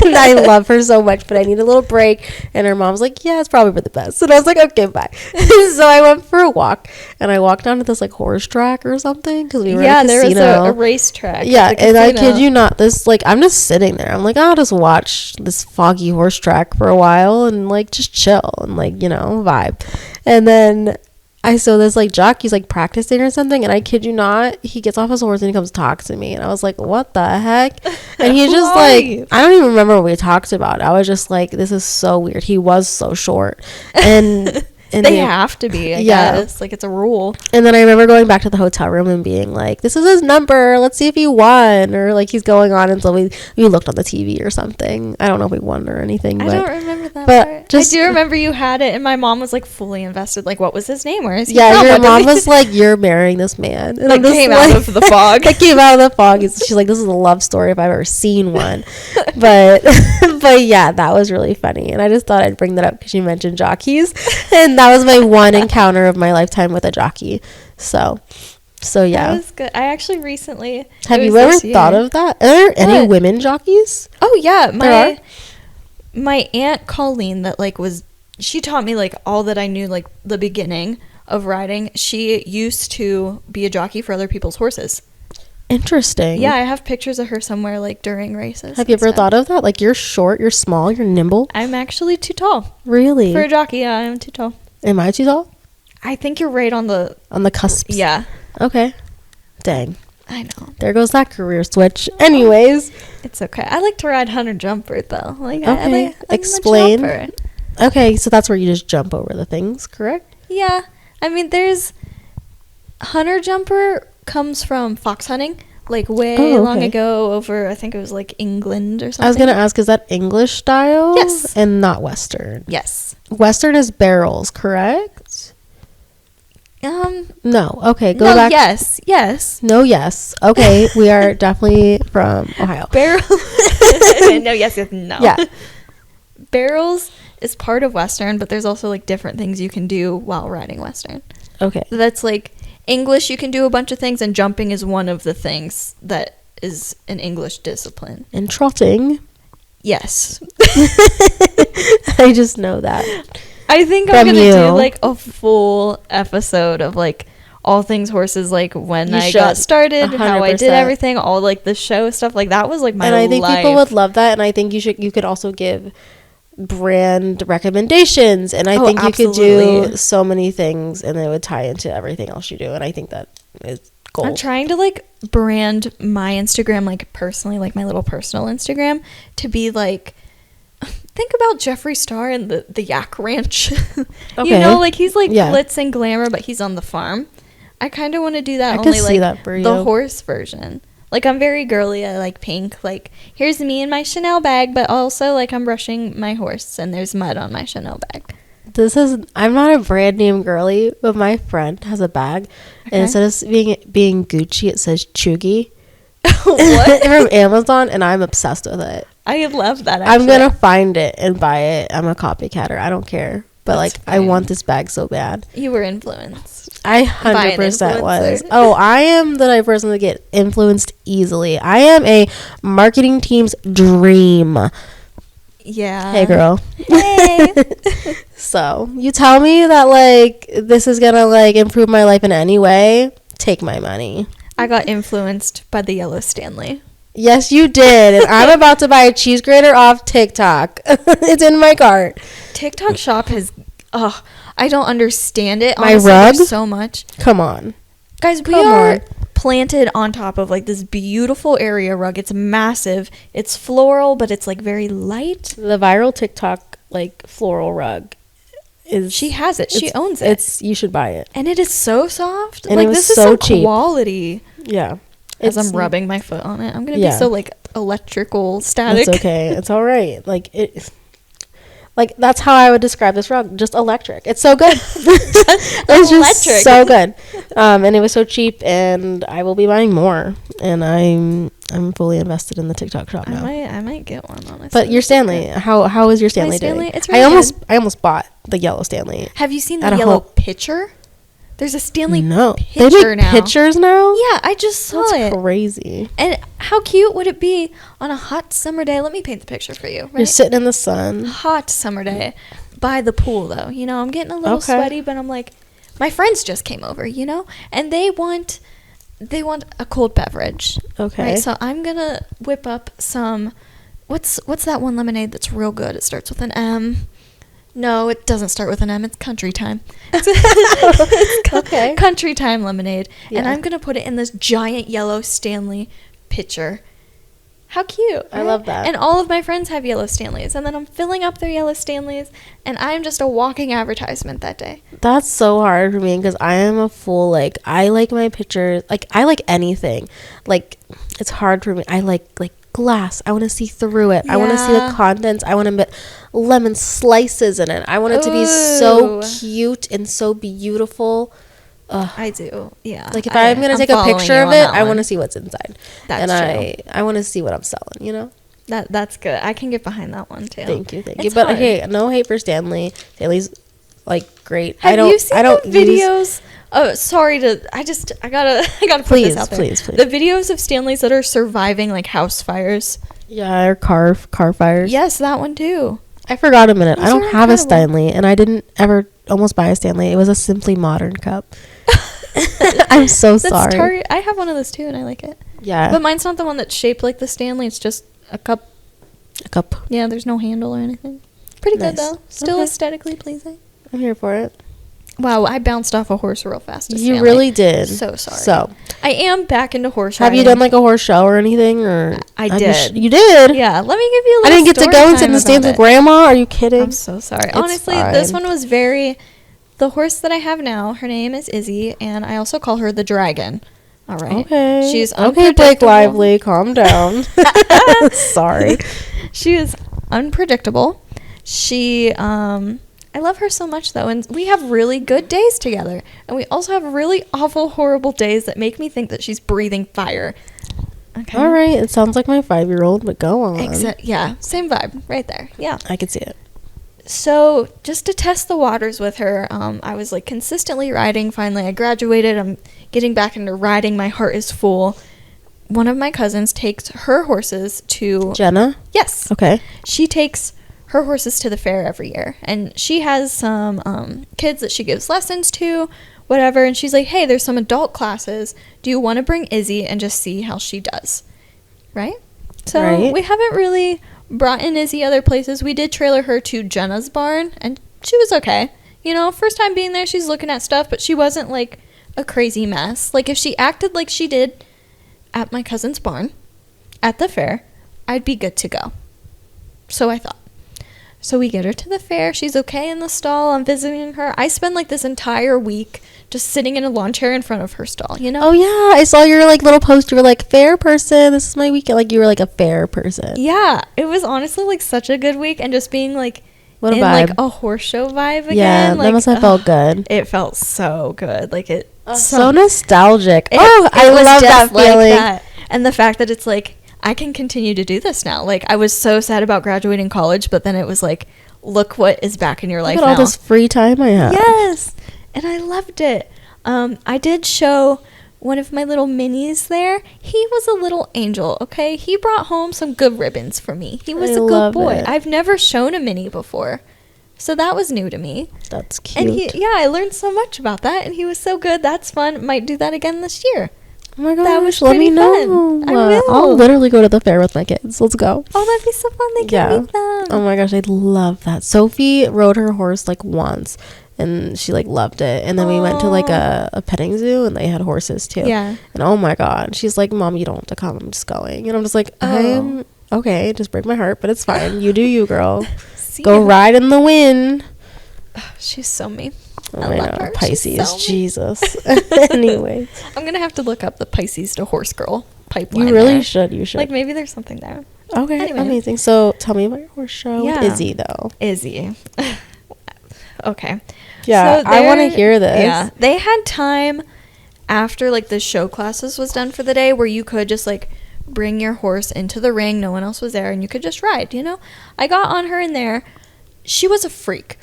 And I love her so much, but I need a little break. And her mom's like, yeah, it's probably for the best. And I was like, okay, bye. So I went for a walk, and I walked down to this like horse track or something because we were at a casino. There was a racetrack. Yeah, and I kid you not, this like I'm just sitting there. I'm like, I'll just watch this foggy horse track for a while and like just chill and like vibe. And then I saw this like jockey's like practicing or something, and I kid you not, he gets off his horse and he comes to talk to me, and I was like, what the heck? And he's just like, I don't even remember what we talked about. I was just like, this is so weird. He was so short, and they have to be, I guess. Like, it's a rule. And then I remember going back to the hotel room and being like, this is his number. Let's see if he won. Or, like, he's going on until we looked on the TV or something. I don't know if we won or anything. I don't remember that part. I do remember you had it, and my mom was, like, fully invested. Like, what was his name? Where is he from? Your mom was like, you're marrying this man. And like, came out of the fog. It came out of the fog. She's like, this is a love story if I've ever seen one. But yeah, that was really funny. And I just thought I'd bring that up because you mentioned jockeys. And that was my one encounter of my lifetime with a jockey. So yeah. That was good. I actually recently... Have you ever thought of that? Are there any women jockeys? Oh, yeah. My aunt Colleen that, like, she taught me, like, all that I knew, like, the beginning of riding. She used to be a jockey for other people's horses. Interesting. Yeah, I have pictures of her somewhere, like, during races. Have you ever thought of that? Like, you're short, you're small, you're nimble. I'm actually too tall. Really? For a jockey, yeah, I'm too tall. Am I too tall? I think you're right on the cusp. Yeah. Okay. Dang. I know. There goes that career switch. Anyways. It's okay. I like to ride hunter jumper, though. Like, okay. Explain. Okay, so that's where you just jump over the things, correct? Yeah. I mean, there's... Hunter jumper comes from fox hunting, like way long ago over, I think it was like England or something. I was going to ask, is that English style? Yes. And not Western? Yes. Western is barrels, correct? No. Okay, go no, back. Yes. No, yes. Okay, we are definitely from Ohio. Barrel. No, yes, no. Yeah. Barrels is part of Western, but there's also like different things you can do while riding Western. Okay. That's like English, you can do a bunch of things, and jumping is one of the things that is an English discipline. And trotting. Yes. I just know that. I think I'm gonna do like a full episode of like all things horses, like when I got started, 100%. How I did everything, all like the show stuff. Like that was like my life. And I think people would love that. And I think you could also give brand recommendations. And I think absolutely. You could do so many things, and it would tie into everything else you do. And I think that is gold. I'm trying to like brand my Instagram, like personally, like my little personal Instagram, to be like, think about Jeffree Star and the Yak Ranch. Okay. You know, like he's like glitz and glamour, but he's on the farm. I kind of want to do that. I only like that for the horse version. Like I'm very girly. I like pink. Like here's me in my Chanel bag, but also like I'm brushing my horse and there's mud on my Chanel bag. I'm not a brand name girly, but my friend has a bag, and instead of being Gucci, it says Chugi. What? From Amazon, and I'm obsessed with it. I love that. Actually. I'm gonna find it and buy it. I'm a copycatter. I don't care, but that's like fine. I want this bag so bad. You were influenced. I 100% was. Oh, I am the type of person to get influenced easily. I am a marketing team's dream. Yeah. Hey, girl. Hey. So you tell me that like this is gonna like improve my life in any way, take my money. I got influenced by the yellow Stanley. Yes, you did. And I'm about to buy a cheese grater off TikTok. It's in my cart. TikTok shop has I don't understand it. My honestly, rug so much. Come on. Guys, we are planted on top of like this beautiful area rug. It's massive. It's floral, but it's like very light. The viral TikTok like floral rug is she has it. She owns it. You should buy it. And it is so soft. And like it was this is so some cheap. Quality. Yeah. As I'm rubbing my foot on it, I'm gonna be so like electrical static. It's okay. It's all right. Like it. Like that's how I would describe this rug. Just electric. It's so good. It's just so good. And it was so cheap, and I will be buying more. And I'm fully invested in the TikTok shop now. I might get one, honestly. But your Stanley, how is your Stanley doing? It's really I almost bought the yellow Stanley. Have you seen the yellow pitcher? There's a Stanley pitcher they make now. Pitchers now? Yeah, I just saw it. That's crazy. And how cute would it be on a hot summer day? Let me paint the picture for you. Right? You're sitting in the sun. Hot summer day. By the pool, though. You know, I'm getting a little sweaty, but I'm like, my friends just came over, you know? And they want a cold beverage. Okay. Right, so I'm going to whip up some, what's that one lemonade that's real good? It starts with an M. No, it doesn't start with an M. It's Country Time. Okay. Country Time lemonade. Yeah. And I'm going to put it in this giant yellow Stanley pitcher. How cute. Right? I love that. And all of my friends have yellow Stanleys. And then I'm filling up their yellow Stanleys. And I'm just a walking advertisement that day. That's so hard for me because I am a fool. Like, I like my pictures. Like, I like anything. Like, it's hard for me. I like glass. I want to see through it. Yeah. I want to see the contents. I want to put lemon slices in it. I want it to be so cute and so beautiful. I do. Yeah. Like if I'm going to take a picture of it, I want to see what's inside. That's true. I want to see what I'm selling, you know? That's good. I can get behind that one too. Thank you. But hey, no hate for Stanley. Stanley's like great. Have you seen the videos? Oh, sorry I gotta put this out there. Please. The videos of Stanleys that are surviving like house fires. Yeah, or car fires. Yes, that one too. I forgot a minute. I don't have a Stanley, and I didn't ever almost buy a Stanley. It was a Simply Modern cup. I'm so sorry. I have one of those too, and I like it. Yeah. But mine's not the one that's shaped like the Stanley. It's just a cup. A cup. Yeah, there's no handle or anything. Pretty good though. Still aesthetically pleasing. I'm here for it. Wow, I bounced off a horse real fast. You really did. So sorry. So I am back into horse riding. Have you done like a horse show or anything? Or I did. You did? Yeah. Let me give you a little I didn't get to go and sit in the stands with Grandma. Are you kidding? I'm so sorry. Honestly, this one was the horse that I have now, her name is Izzy, and I also call her the Dragon. All right. Okay. She's okay, Blake Lively, calm down. Sorry. She is unpredictable. She, I I love her so much, though, and we have really good days together. And we also have really awful, horrible days that make me think that she's breathing fire. Okay. All right. It sounds like my 5-year-old, but go on. Yeah, same vibe right there. Yeah. I can see it. So just to test the waters with her, I was like consistently riding. Finally, I graduated. I'm getting back into riding. My heart is full. One of my cousins takes her horses to... Jenna? Yes. Okay. She takes her horses to the fair every year. And she has some kids that she gives lessons to, whatever. And she's like, hey, there's some adult classes. Do you want to bring Izzy and just see how she does? Right? So we haven't really brought in Izzy other places. We did trailer her to Jenna's barn, and she was okay. You know, first time being there, she's looking at stuff, but she wasn't like a crazy mess. Like if she acted like she did at my cousin's barn at the fair, I'd be good to go. So I thought. So we get her to the fair. She's okay in the stall. I'm visiting her. I spend like this entire week just sitting in a lawn chair in front of her stall, you know? Oh, yeah. I saw your like little post. You were like, fair person. This is my weekend. Like you were like a fair person. Yeah. It was honestly like such a good week, and just being like what a in vibe. Like a horse show vibe again. Yeah, like, that must have felt good. It felt so good. Like it. So nostalgic. I love that feeling. Like that. And the fact that it's like, I can continue to do this now. Like, I was so sad about graduating college, but then it was like, look what is back in your life now. Look at all this free time I have. Yes. And I loved it. I did show one of my little minis there. He was a little angel, okay? He brought home some good ribbons for me. He was a good boy. It. I've never shown a mini before. So that was new to me. That's cute. And I learned so much about that, and he was so good. That's fun. Might do that again this year. Oh my gosh, that was let me know. Fun. I will. I'll literally go to the fair with my kids. Let's go. Oh, that'd be so fun. They can meet them. Oh my gosh, I love that. Sophie rode her horse like once, and she like loved it. And then we went to like a petting zoo, and they had horses too. Yeah. And oh my god, she's like, Mom, you don't have to come. I'm just going. And I'm just like, I'm okay. Just break my heart, but it's fine. You do you, girl. Go ride in the wind. She's so me. Oh, I love her. Pisces, so Jesus. Anyway, I'm gonna have to look up the Pisces to horse girl pipeline. You really should. You should. Like maybe there's something there. Okay, anyway. Amazing. So tell me about your horse show with Izzy, though. Izzy. Okay. Yeah, so I want to hear this. Yeah, they had time after like the show classes was done for the day where you could just like bring your horse into the ring. No one else was there, and you could just ride. You know, I got on her in there. She was a freak.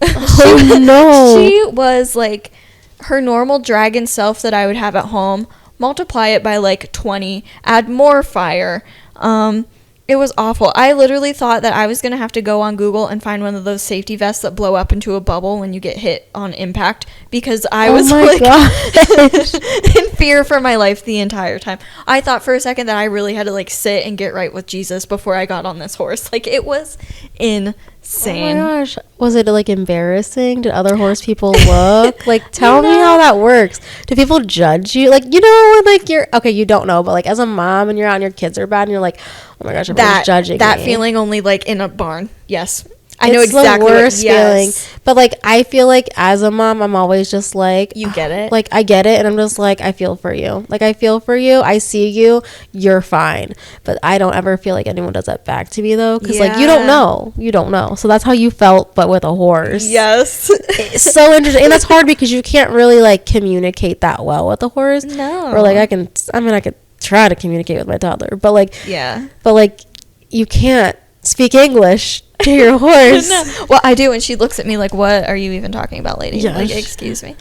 Oh no. She was like her normal dragon self that I would have at home. Multiply it by like 20. Add more fire. It was awful. I literally thought that I was going to have to go on Google and find one of those safety vests that blow up into a bubble when you get hit on impact, because I was like in fear for my life the entire time. I thought for a second that I really had to like sit and get right with Jesus before I got on this horse. Like it was insane. Oh my gosh. Was it like embarrassing? Did other horse people look? Like tell me how that works. Do people judge you? Like, you know, like you're okay, you don't know, but like as a mom and you're out and your kids are bad and you're like, oh my gosh, everyone's judging that me. Feeling only like in a barn. Yes. I know exactly the worst feeling. But like I feel like as a mom, I'm always just like, you get it. Like I get it, and I'm just like, I feel for you. Like I feel for you. I see you. You're fine. But I don't ever feel like anyone does that back to me though, because like you don't know. So that's how you felt, but with a horse. Yes. It's so interesting, and that's hard because you can't really like communicate that well with a horse. No. Or like I could try to communicate with my toddler, but like you can't speak English to your horse. No. Well, I do, and she looks at me like, what are you even talking about, lady? Yes. Like, excuse me.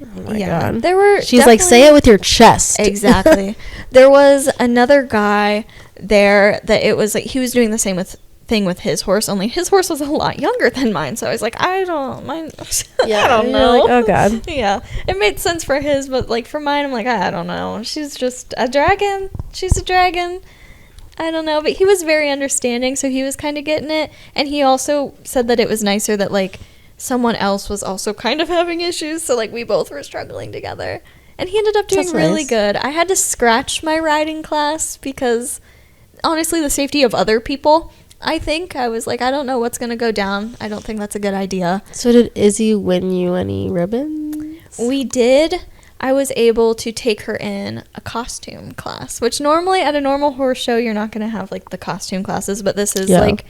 Oh my god. She's like, say it with your chest. Exactly. There was another guy there that it was like he was doing the same thing with his horse, only his horse was a lot younger than mine, so I was like, I don't mind. Yeah, I don't know. Like, oh god. Yeah, it made sense for his, but like for mine, I'm like, I don't know. She's just a dragon. She's a dragon. I don't know, but he was very understanding, so he was kind of getting it. And he also said that it was nicer that, like, someone else was also kind of having issues, so, like, we both were struggling together. And he ended up doing really good. I had to scratch my riding class because, honestly, the safety of other people, I think. I was like, I don't know what's going to go down. I don't think that's a good idea. So did Izzy win you any ribbons? We did. I was able to take her in a costume class, which normally at a normal horse show, you're not going to have like the costume classes, but this is like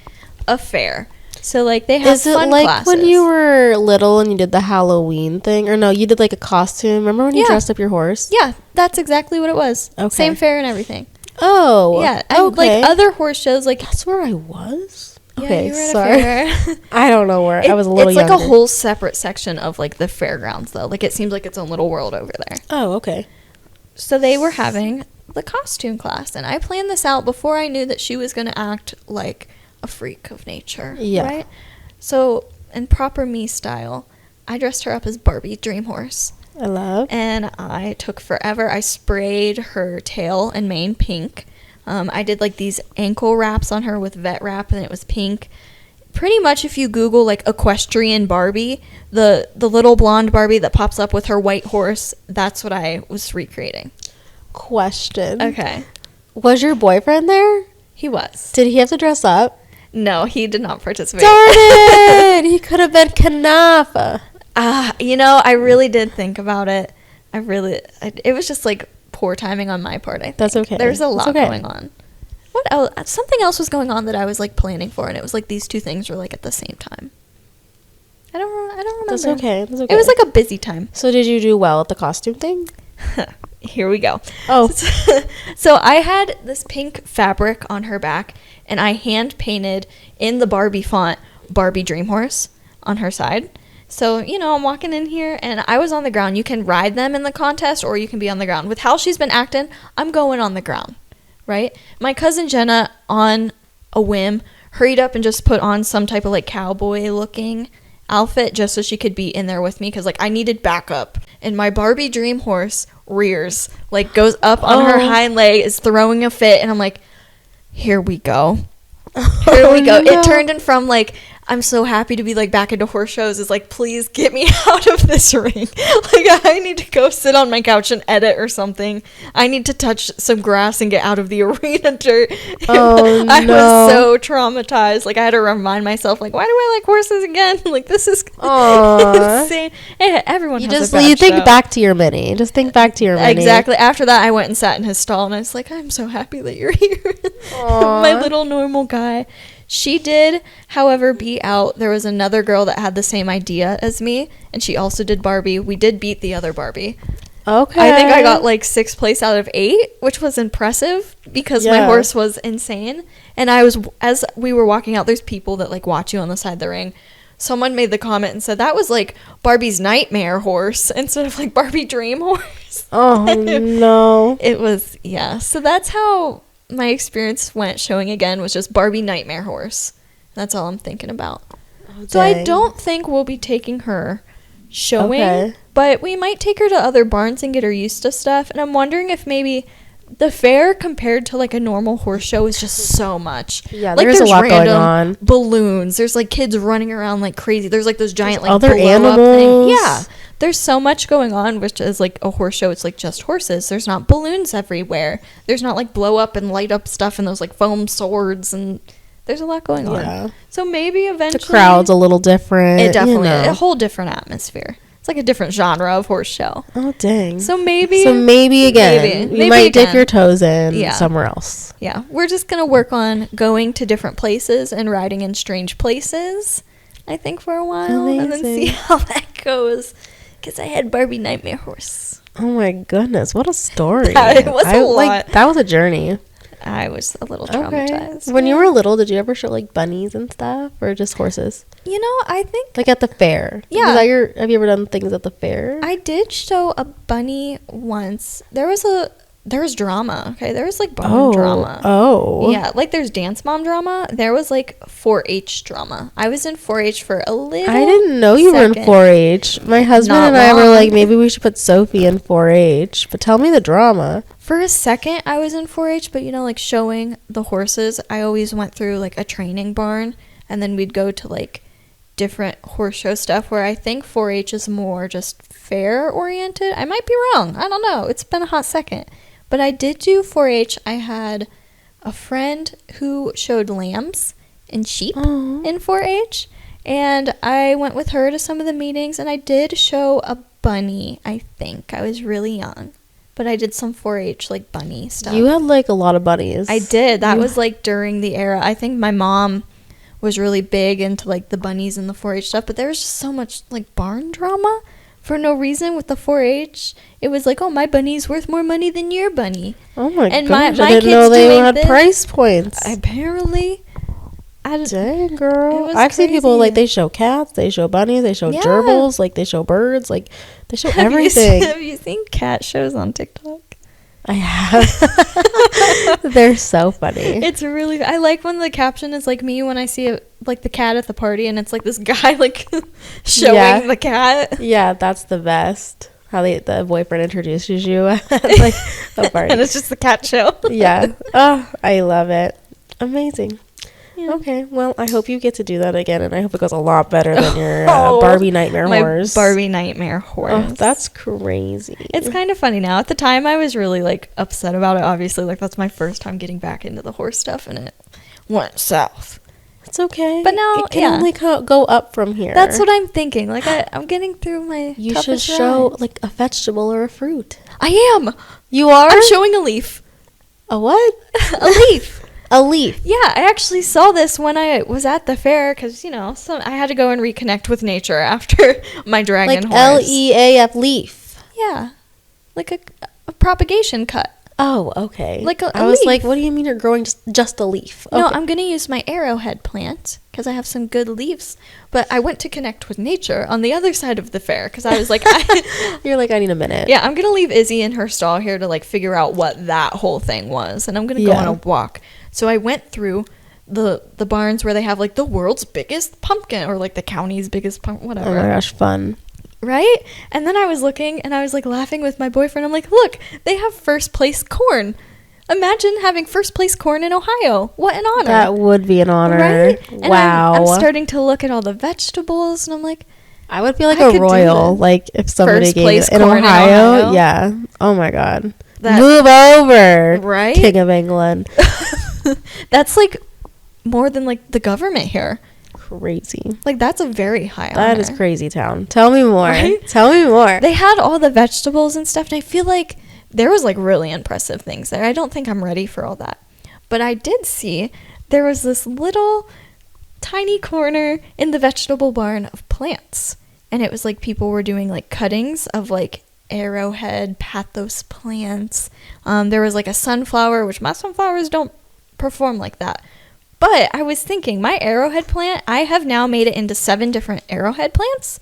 a fair. So like they have fun like classes. when you were little and you did the Halloween thing, or no, you did like a costume? Remember when you dressed up your horse? Yeah, that's exactly what it was. Okay. Same fair and everything. Oh, yeah. And okay. like other horse shows, like that's where I was. Yeah, okay, you were at sorry. A fair. I don't know where I was a little. It's younger. like a whole separate section of like the fairgrounds, though. Like it seems like its own little world over there. Oh, okay. So they were having the costume class, and I planned this out before I knew that she was going to act like a freak of nature. Yeah. Right. So in proper me style, I dressed her up as Barbie Dream Horse. I love. And I took forever. I sprayed her tail and mane pink. I did like these ankle wraps on her with vet wrap, and it was pink. Pretty much if you Google like equestrian Barbie, the little blonde Barbie that pops up with her white horse, that's what I was recreating. Question. Okay. Was your boyfriend there? He was. Did he have to dress up? No, he did not participate. Darn it! He could have been Kanafa. I really did think about it. It was just like poor timing on my part, I think. That's okay. There's a lot going on. What else? Something else was going on that I was like planning for, and it was like these two things were like at the same time. I don't remember. That's okay. It was like a busy time. So did you do well at the costume thing? Here we go. Oh. So I had this pink fabric on her back, and I hand painted in the Barbie font Barbie Dream Horse on her side. So, I'm walking in here, and I was on the ground. You can ride them in the contest, or you can be on the ground. With how she's been acting, I'm going on the ground, right? My cousin Jenna, on a whim, hurried up and just put on some type of, like, cowboy-looking outfit just so she could be in there with me, because, like, I needed backup. And my Barbie Dream Horse rears, like, goes up on her hind leg, is throwing a fit, and I'm like, here we go. Here we go. No. It turned in from, like, I'm so happy to be like back into horse shows is like, please get me out of this ring. Like I need to go sit on my couch and edit or something. I need to touch some grass and get out of the arena dirt. Oh, I was so traumatized. Like I had to remind myself, like, why do I like horses again? Like this is insane. Hey, everyone has a bad you think show. back to your mini. Just think back to your mini. Exactly. After that, I went and sat in his stall, and I was like, I'm so happy that you're here. My little normal guy. She did, however, beat out. There was another girl that had the same idea as me, and she also did Barbie. We did beat the other Barbie. Okay. I think I got like 6th place out of 8, which was impressive because my horse was insane. And as we were walking out, there's people that like watch you on the side of the ring. Someone made the comment and said that was like Barbie's nightmare horse instead of like Barbie dream horse. Oh, no. It was, yeah. So that's how my experience went showing again, was just Barbie nightmare horse. That's all I'm thinking about. Oh, so I don't think we'll be taking her showing, but we might take her to other barns and get her used to stuff. And I'm wondering if maybe the fair compared to like a normal horse show is just so much. Yeah, like there's a lot going on. Balloons. There's like kids running around like crazy. There's like those giant like other blow up animals. things. Yeah. There's so much going on, which is like a horse show. It's like just horses. There's not balloons everywhere. There's not like blow up and light up stuff and those like foam swords, and there's a lot going on. So maybe eventually the crowd's a little different. It definitely a whole different atmosphere. It's like a different genre of horse show. Oh dang. So maybe again. You might dip your toes in somewhere else. Yeah. We're just gonna work on going to different places and riding in strange places, I think, for a while. Amazing. And then see how that goes. Because I had Barbie Nightmare Horse. Oh my goodness, what a story. It was a lot. That was a journey. I was a little traumatized. When you were little, did you ever show like bunnies and stuff, or just horses? I think like at the fair. Yeah. Have you ever done things at the fair? I did show a bunny once. There was drama. Okay, there was like barn drama. Oh, yeah, like there's dance mom drama. There was like 4-H drama. I was in 4-H for a little. I didn't know you were in 4-H. My husband and I were like, maybe we should put Sophie in 4-H. But tell me the drama. For a second, I was in 4-H, but like showing the horses, I always went through like a training barn, and then we'd go to like different horse show stuff, where I think 4-H is more just fair oriented. I might be wrong. I don't know. It's been a hot second. But I did do 4-H. I had a friend who showed lambs and sheep in 4-H. And I went with her to some of the meetings. And I did show a bunny, I think. I was really young. But I did some 4-H, like, bunny stuff. You had, like, a lot of bunnies. I did. That was, like, during the era. I think my mom was really big into like the bunnies and the 4-H stuff, but there was just so much like barn drama for no reason with the 4-H. It was like, oh, my bunny's worth more money than your bunny. Oh my and gosh, my I didn't know they had price points. Apparently. Dang, girl. I've seen people like they show cats, they show bunnies, they show gerbils, like they show birds, like they show everything. Have you seen cat shows on TikTok? I have. They're so funny. It's really, I like when the caption is like me when I see like the cat at the party, and it's like this guy like showing the cat. Yeah, that's the best. How the boyfriend introduces you at like a party. And it's just the cat show. Yeah. Oh, I love it. Amazing. Yeah. Okay, well, I hope you get to do that again, and I hope it goes a lot better than your Barbie Nightmare Horse. Barbie Nightmare Horse. Oh, that's crazy. It's kind of funny now. At the time, I was really, like, upset about it, obviously. Like, that's my first time getting back into the horse stuff, and it went south. It's okay. But now, it can only go up from here. That's what I'm thinking. Like, I'm getting through my You should show, like, a vegetable or a fruit. I am. You are? I'm showing a leaf. A what? A leaf. A leaf. Yeah, I actually saw this when I was at the fair because, you know, I had to go and reconnect with nature after my dragon horse. Like LEAF, leaf. Yeah. Like a propagation cut. Oh, okay. Like a I was leaf. like, what do you mean you're growing just a leaf? Okay. No, I'm going to use my arrowhead plant because I have some good leaves. But I went to connect with nature on the other side of the fair because I was like... You're like, I need a minute. Yeah, I'm going to leave Izzy in her stall here to, like, figure out what that whole thing was. And I'm going to go on a walk. So I went through the barns where they have, like, the world's biggest pumpkin or, like, the county's biggest pumpkin, whatever. Oh, my gosh, fun. Right? And then I was looking and I was, like, laughing with my boyfriend. I'm like, look, they have first place corn. Imagine having first place corn in Ohio. What an honor. That would be an honor. Right? And wow. I'm starting to look at all the vegetables and I'm like, I would feel like a royal, like, if somebody first gave place in corn Ohio. in Ohio. Yeah. Oh, my God. That, move over. Right? King of England. That's, like, more than, like, the government here. Crazy. Like, that's a very high honor. That is crazy town. Tell me more. Right? Tell me more. They had all the vegetables and stuff, and I feel like there was, like, really impressive things there. I don't think I'm ready for all that. But I did see there was this little tiny corner in the vegetable barn of plants. And it was, like, people were doing, like, cuttings of, like, arrowhead, pathos plants. There was, like, a sunflower, which my sunflowers don't perform like that. But I was thinking, my arrowhead plant, I have now made it into 7 different arrowhead plants.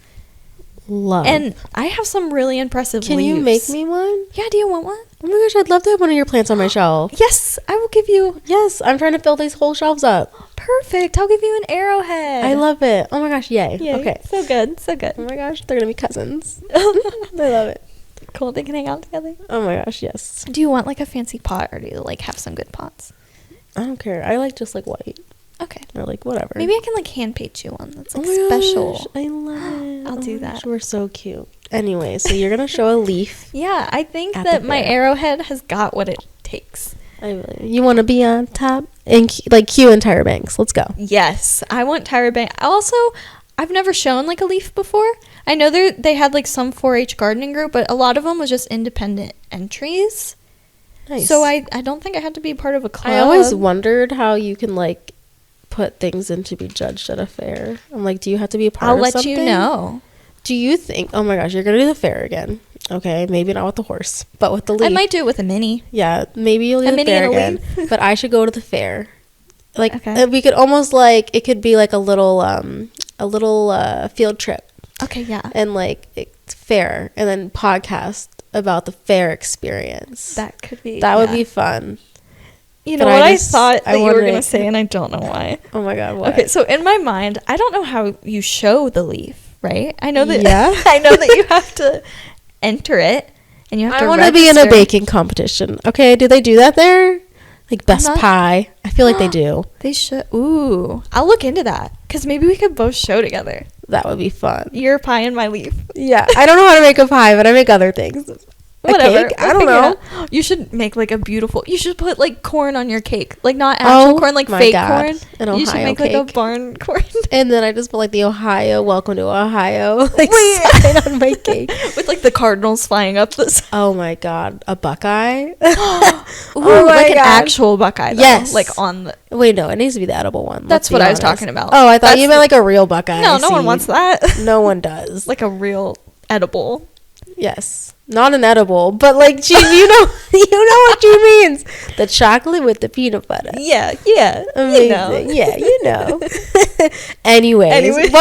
Love. And I have some really impressive leaves. Can you make me one? Yeah, do you want one? Oh my gosh, I'd love to have one of your plants on my shelf. Yes, I will give you. Yes, I'm trying to fill these whole shelves up. Perfect. I'll give you an arrowhead. I love it. Oh my gosh, yay. Yay. Okay. So good. So good. Oh my gosh, they're going to be cousins. I love it. Cool. They can hang out together. Oh my gosh, yes. Do you want like a fancy pot or do you like have some good pots? I don't care. I like just like white. Okay. Or like whatever. Maybe I can like hand paint you one that's like oh special. Gosh, I love it. I'll do that. Gosh, we're so cute. Anyway, so you're going to show a leaf. Yeah, I think that my arrowhead has got what it takes. You want to be on top and like Q and Tyra Banks. Let's go. Yes, I want Tyra Banks. Also, I've never shown like a leaf before. I know they had like some 4-H gardening group, but a lot of them was just independent entries. Nice. So I don't think I had to be part of a club. I always wondered how you can like put things in to be judged at a fair. I'm like, do you have to be a part of something? I'll let you know. Do you think, oh my gosh, you're going to do the fair again. Okay, maybe not with the horse, but with the leaf. I might do it with a mini. Yeah, maybe you'll do the fair again. But I should go to the fair. Like, we could almost like, it could be like a little field trip. Okay, yeah. And like, it's fair, and then podcast about the fair experience. That could be. That would be fun. You know what I thought that you were going to say, and I don't know why. Oh my God, what? Okay, so in my mind, I don't know how you show the leaf, right? I know that. Yeah. I know that you have to enter it, and you have to I want to be in a baking competition. Okay, do they do that there? Like best pie? I feel like they do. They should. Ooh, I'll look into that because maybe we could both show together. That would be fun. Your pie and my leaf. Yeah, I don't know how to make a pie, but I make other things. Whatever. I don't know. You should make like a beautiful. You should put like corn on your cake, like not actual corn, like fake corn. An you should Ohio make cake. like a barn corn. And then I just put like the Ohio, welcome to Ohio, like sign on my cake with like the cardinals flying up this. Oh my god, a Buckeye. Ooh, oh my like god. an actual Buckeye. Though. Yes, like on the. Wait, no, it needs to be the edible one. That's what I was talking about. Oh, I thought you meant like a real Buckeye. No, no one wants that. No one does. Like a real edible. Yes, not an edible, but like you know what she means. The chocolate with the peanut butter. Yeah, amazing. You know. Yeah, you know. Anyways,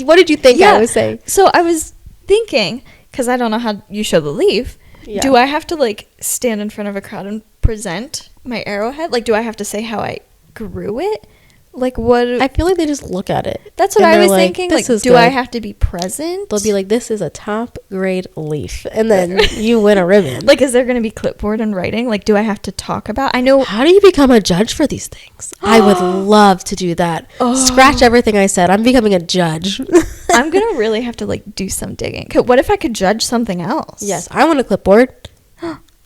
what did you think I was saying? So I was thinking, because I don't know how you show the leaf. Yeah. Do I have to like stand in front of a crowd and present my arrowhead? Like, do I have to say how I grew it? Like, what? I feel like they just look at it. That's what I was thinking. Like, do I have to be present? They'll be like, this is a top grade leaf. And then you win a ribbon. Like, is there going to be clipboard and writing? Like, do I have to talk about? I know. How do you become a judge for these things? I would love to do that. Scratch everything I said. I'm becoming a judge. I'm going to really have to, like, do some digging. What if I could judge something else? Yes, I want a clipboard.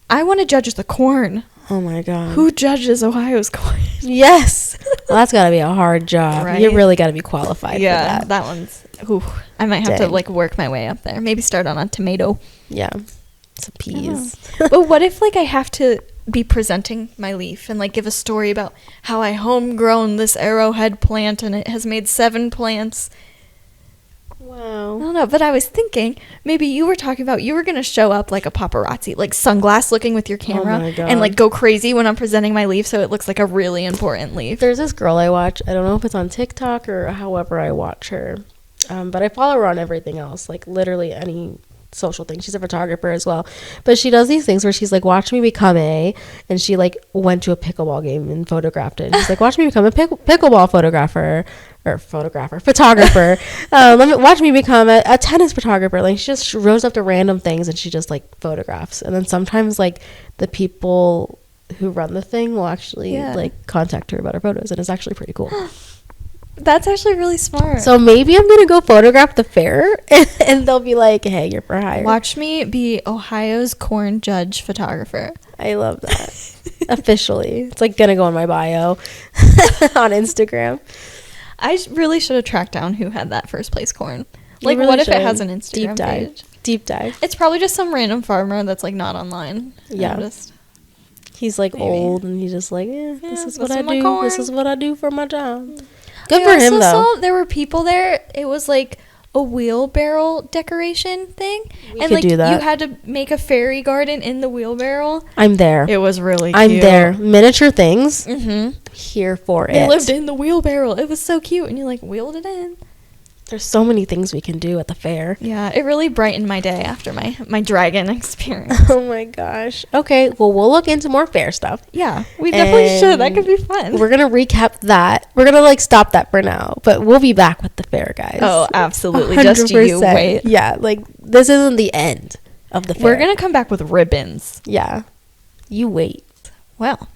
I want to judge the corn. Oh my god. Who judges Ohio's corn? Yes. Well, that's got to be a hard job. Right? You really got to be qualified for that. Yeah, that one's... Ooh, I might have to, like, work my way up there. Maybe start on a tomato. Yeah. Some peas. But what if, like, I have to be presenting my leaf and, like, give a story about how I homegrown this arrowhead plant and it has made 7 plants... Wow. I don't know, but I was thinking maybe you were talking about you were going to show up like a paparazzi, like sunglass looking with your camera and like go crazy when I'm presenting my leaf so it looks like a really important leaf. There's this girl I watch. I don't know if it's on TikTok or however I watch her. But I follow her on everything else, like literally any social thing. She's a photographer as well. But she does these things where she's like, watch me become and she like went to a pickleball game and photographed it. She's like, watch me become a pickleball photographer. Watch me become a tennis photographer. Like, she just rose up to random things and she just like photographs. And then sometimes like the people who run the thing will actually like contact her about her photos, and it's actually pretty cool. That's actually really smart. So maybe I'm gonna go photograph the fair and they'll be like, hey, you're for hire. Watch me be Ohio's corn judge photographer. I love that. Officially, it's like gonna go in my bio on Instagram. I really should have tracked down who had that first place corn. Like, really what if it has an Instagram page? Deep dive. It's probably just some random farmer that's, like, not online. Yeah. He's, like, old, and he's just like, this is what I do. This is what I do for my job. Good for him, though. I also saw there were people there. It was, like, a wheelbarrow decoration thing. We could do that. You had to make a fairy garden in the wheelbarrow. I'm there. It was really cute. I'm there. Miniature things. Mm-hmm. Here for it. They lived in the wheelbarrow. It was so cute. And you like wheeled it in. There's so many things we can do at the fair. Yeah, it really brightened my day after my dragon experience. Oh my gosh. Okay, well, we'll look into more fair stuff. Yeah, we definitely should. That could be fun. We're going to recap that. We're going to like stop that for now, but we'll be back with the fair, guys. Oh, absolutely. 100%. Just you wait. Yeah, like this isn't the end of the fair. We're going to come back with ribbons. Yeah. You wait. Well,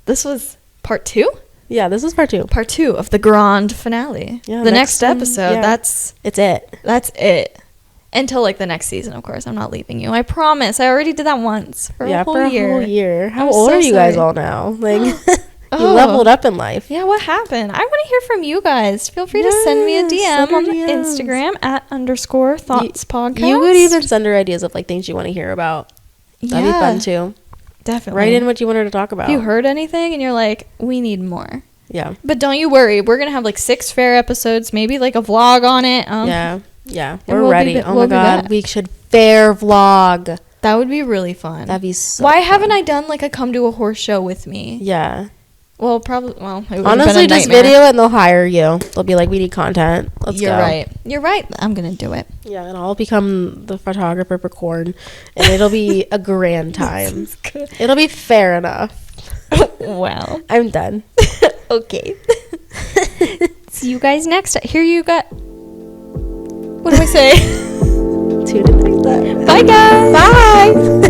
this was part 2? Yeah, this is part 2. Part 2 of the grand finale. Yeah, the next episode. Yeah. That's it. Until like the next season, of course. I'm not leaving you. I promise. I already did that once for a whole year. How old are you guys all now? Like you leveled up in life. Yeah, what happened? I want to hear from you guys. Feel free to send me a DM on Instagram @_thoughtspodcast. You could even send her ideas of like things you want to hear about. That'd be fun too. Definitely. Write in what you wanted to talk about. If you heard anything and you're like, we need more. Yeah. But don't you worry. We're going to have like 6 fair episodes, maybe like a vlog on it. Yeah. We're ready. Oh my God. We should fair vlog. That would be really fun. That'd be so Why fun. haven't I done like a come to a horse show with me? Yeah. Well, probably. Well, it would honestly, have been a just video and they'll hire you. They'll be like, "We need content. Let's go." You're right. I'm gonna do it. Yeah, and I'll become the photographer for corn, and it'll be a grand time. It'll be fair enough. Wow. I'm done. Okay. See you guys next. Here you got. What do I say? Tune in next time. Bye, guys. Bye.